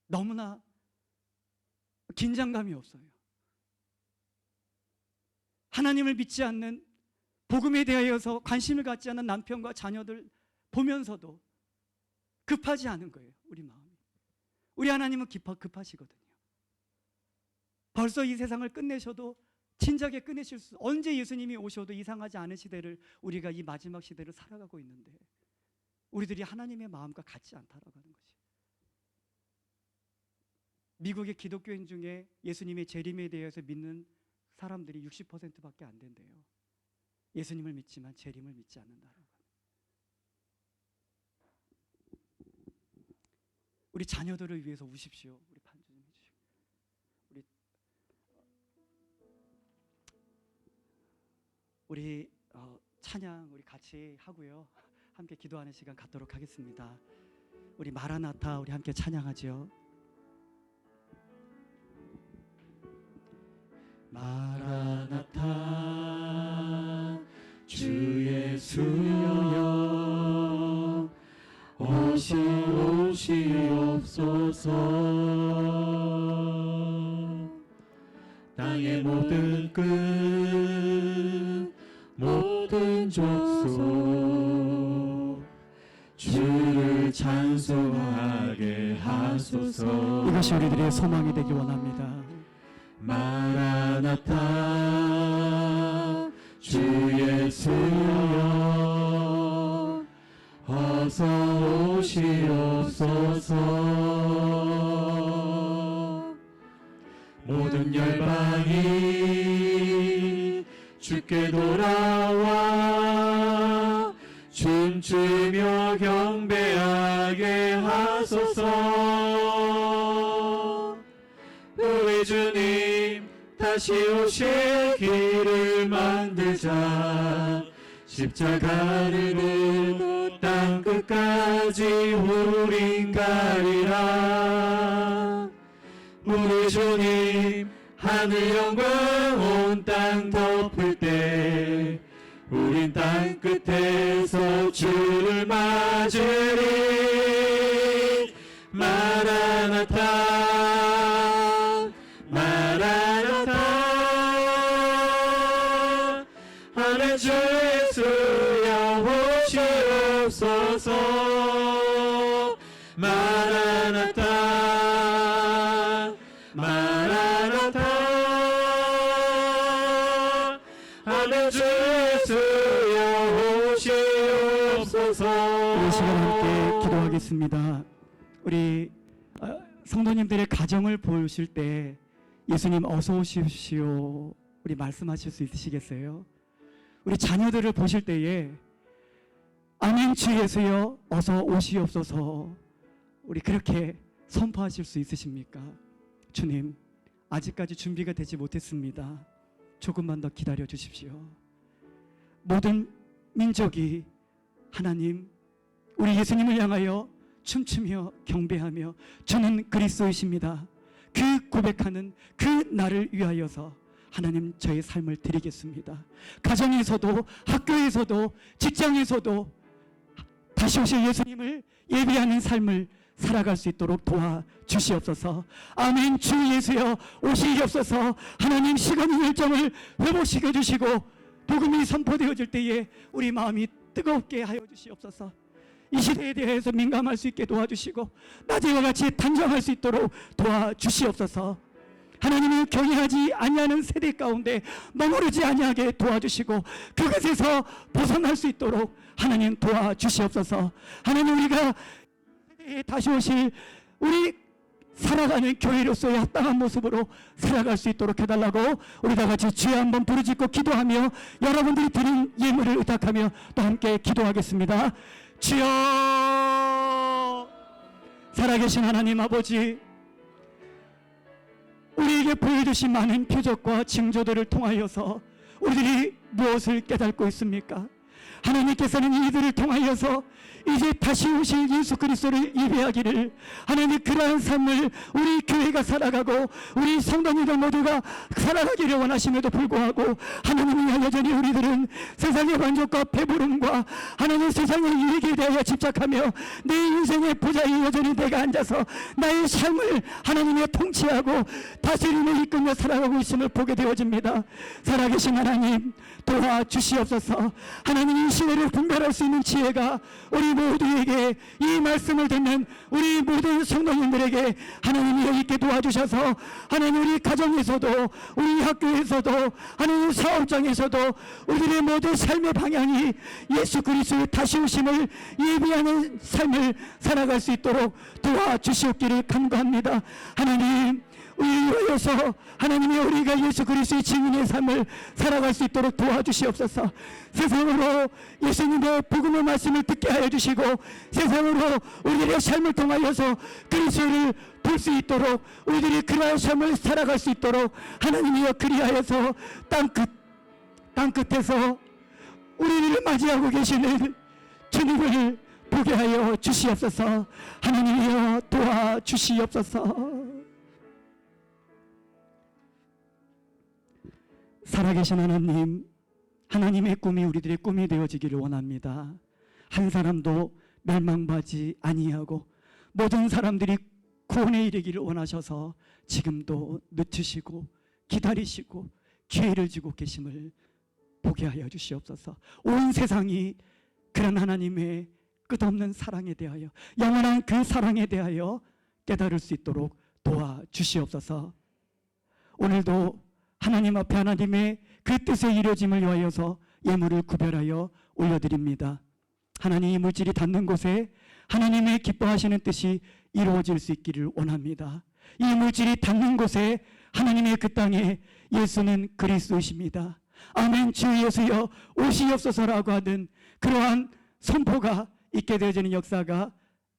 너무나 긴장감이 없어요. 하나님을 믿지 않는, 복음에 대하여서 관심을 갖지 않는 남편과 자녀들 보면서도 급하지 않은 거예요. 우리 마음이. 우리 하나님은 급하시거든요. 벌써 이 세상을 끝내셔도 진작에 끝내실 수, 언제 예수님이 오셔도 이상하지 않은 시대를, 우리가 이 마지막 시대를 살아가고 있는데 우리들이 하나님의 마음과 같지 않다라고 하는 것이. 미국의 기독교인 중에 예수님의 재림에 대해서 믿는 사람들이 60%밖에 안 된대요. 예수님을 믿지만 재림을 믿지 않는다라고. 우리 자녀들을 위해서 우십시오. 우리 반주 좀 해주시고. 우리 찬양 우리 같이 하고요. 함께 기도하는 시간 갖도록 하겠습니다. 우리 마라나타 우리 함께 찬양하죠. 마라나타 주 예수여 오시옵소서. 땅의 모든 끝 모든 족속 주를 찬송하게 하소서. 이것이 우리들의 소망이 되기 원합니다. 마라나타 주 예수여 어서 오시옵소서. 모든 열방이 주께 돌아와 춤추며 경배하게 하소서. 우리 주님 다시 오실 길을 만들자. 십자가를 땅 끝까지 우린 가리라. 우리 주님 하늘 영광 온 땅 덮을 때 우린 땅 끝에서 주를 맞으리. 마라나타 마라나타 하늘 주 예수여 오시옵소서. 마라나타 마라나타 하늘 주 예수여 오시옵소서. 이 시간 함께 기도하겠습니다. 우리 성도님들의 가정을 보실 때 예수님 어서 오십시오 우리 말씀하실 수 있으시겠어요? 우리 자녀들을 보실 때에 아멘 주 예수여 어서 오시옵소서 우리 그렇게 선포하실 수 있으십니까? 주님 아직까지 준비가 되지 못했습니다. 조금만 더 기다려 주십시오. 모든 민족이 하나님 우리 예수님을 향하여 춤추며 경배하며 주는 그리스도이십니다. 그 고백하는 그 날을 위하여서 하나님 저의 삶을 드리겠습니다. 가정에서도 학교에서도 직장에서도 다시 오실 예수님을 예비하는 삶을 살아갈 수 있도록 도와주시옵소서. 아멘. 주 예수여 오시옵소서. 하나님 시간의 일정을 회복시켜 주시고 복음이 선포되어질 때에 우리 마음이 뜨겁게 하여 주시옵소서. 이 시대에 대해서 민감할 수 있게 도와주시고 낮에와 같이 단정할 수 있도록 도와주시옵소서. 하나님을 경외하지 아니하는 세대 가운데 머무르지 아니하게 도와주시고 그것에서 벗어날 수 있도록 하나님 도와주시옵소서. 하나님 우리가 다시 오실 우리 살아가는 교회로서의 합당한 모습으로 살아갈 수 있도록 해달라고 우리 다 같이 주여 한번 부르짖고 기도하며 여러분들이 드린 예물을 의탁하며 또 함께 기도하겠습니다. 주여 살아계신 하나님 아버지 우리에게 보여주신 많은 표적과 징조들을 통하여서 우리들이 무엇을 깨닫고 있습니까? 하나님께서는 이들을 통하여서 이제 다시 오실 예수 그리스도를 예배하기를 하나님 그러한 삶을 우리 교회가 살아가고 우리 성도님들 모두가 살아가기를 원하심에도 불구하고 하나님이 여전히 우리들은 세상의 만족과 배부름과 하나님 세상의 유익에 대하여 집착하며 내 인생의 보좌에 여전히 내가 앉아서 나의 삶을 하나님의 통치하고 다스림을 이끌며 살아가고 있음을 보게 되어집니다. 살아계신 하나님 도와주시옵소서. 하나님 이 시대를 분별할 수 있는 지혜가 우리 모두에게 이 말씀을 듣는 우리 모든 성도님들에게 하나님이 여기 있게 도와주셔서 하나님 우리 가정에서도 우리 학교에서도 하나님 사업장에서도 우리들의 모든 삶의 방향이 예수 그리스도의 다시 오심을 예비하는 삶을 살아갈 수 있도록 도와주시옵기를 간구합니다. 하나님 우리를 위하여서 하나님이 우리가 예수 그리스도의 증인의 삶을 살아갈 수 있도록 도와주시옵소서. 세상으로 예수님의 복음의 말씀을 듣게 하여 주시고 세상으로 우리들의 삶을 통하여서 그리스도를 볼 수 있도록 우리들이 그러한 삶을 살아갈 수 있도록 하나님이여 그리하여서 땅끝에서 우리를 맞이하고 계시는 주님을 보게 하여 주시옵소서. 하나님이여 도와주시옵소서. 살아계신 하나님, 하나님의 꿈이 우리들의 꿈이 되어지기를 원합니다. 한 사람도 멸망받지 아니하고 모든 사람들이 구원에 이르기를 원하셔서 지금도 늦추시고 기다리시고 기회를 주고 계심을 보게 하여 주시옵소서. 온 세상이 그런 하나님의 끝없는 사랑에 대하여 영원한 그 사랑에 대하여 깨달을 수 있도록 도와주시옵소서. 오늘도 하나님 앞에 하나님의 그 뜻의 이루어짐을 위하여서 예물을 구별하여 올려드립니다. 하나님 이 물질이 닿는 곳에 하나님의 기뻐하시는 뜻이 이루어질 수 있기를 원합니다. 이 물질이 닿는 곳에 하나님의 그 땅에 예수는 그리스도이십니다. 아멘. 주 예수여 오시옵소서라고 하는 그러한 선포가 있게 되어지는 역사가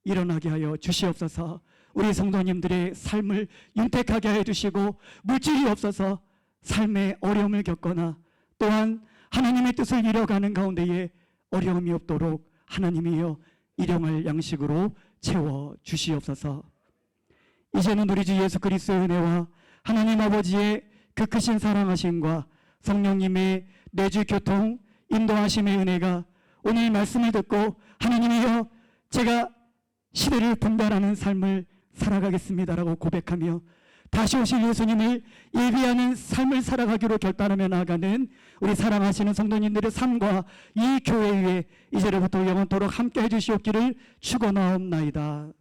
일어나게 하여 주시옵소서. 우리 성도님들의 삶을 윤택하게 하여 주시고 물질이 없어서 삶의 어려움을 겪거나 또한 하나님의 뜻을 이뤄가는 가운데에 어려움이 없도록 하나님이여 일용할 양식으로 채워 주시옵소서. 이제는 우리 주 예수 그리스도의 은혜와 하나님 아버지의 그 크신 사랑하심과 성령님의 내주 교통 인도하심의 은혜가 오늘 말씀을 듣고 하나님이여 제가 시대를 분별하는 삶을 살아가겠습니다라고 고백하며 다시 오실 예수님을 예비하는 삶을 살아가기로 결단하며 나아가는 우리 사랑하시는 성도님들의 삶과 이 교회 위에 이제로부터 영원토록 함께 해주시옵기를 축원하옵나이다.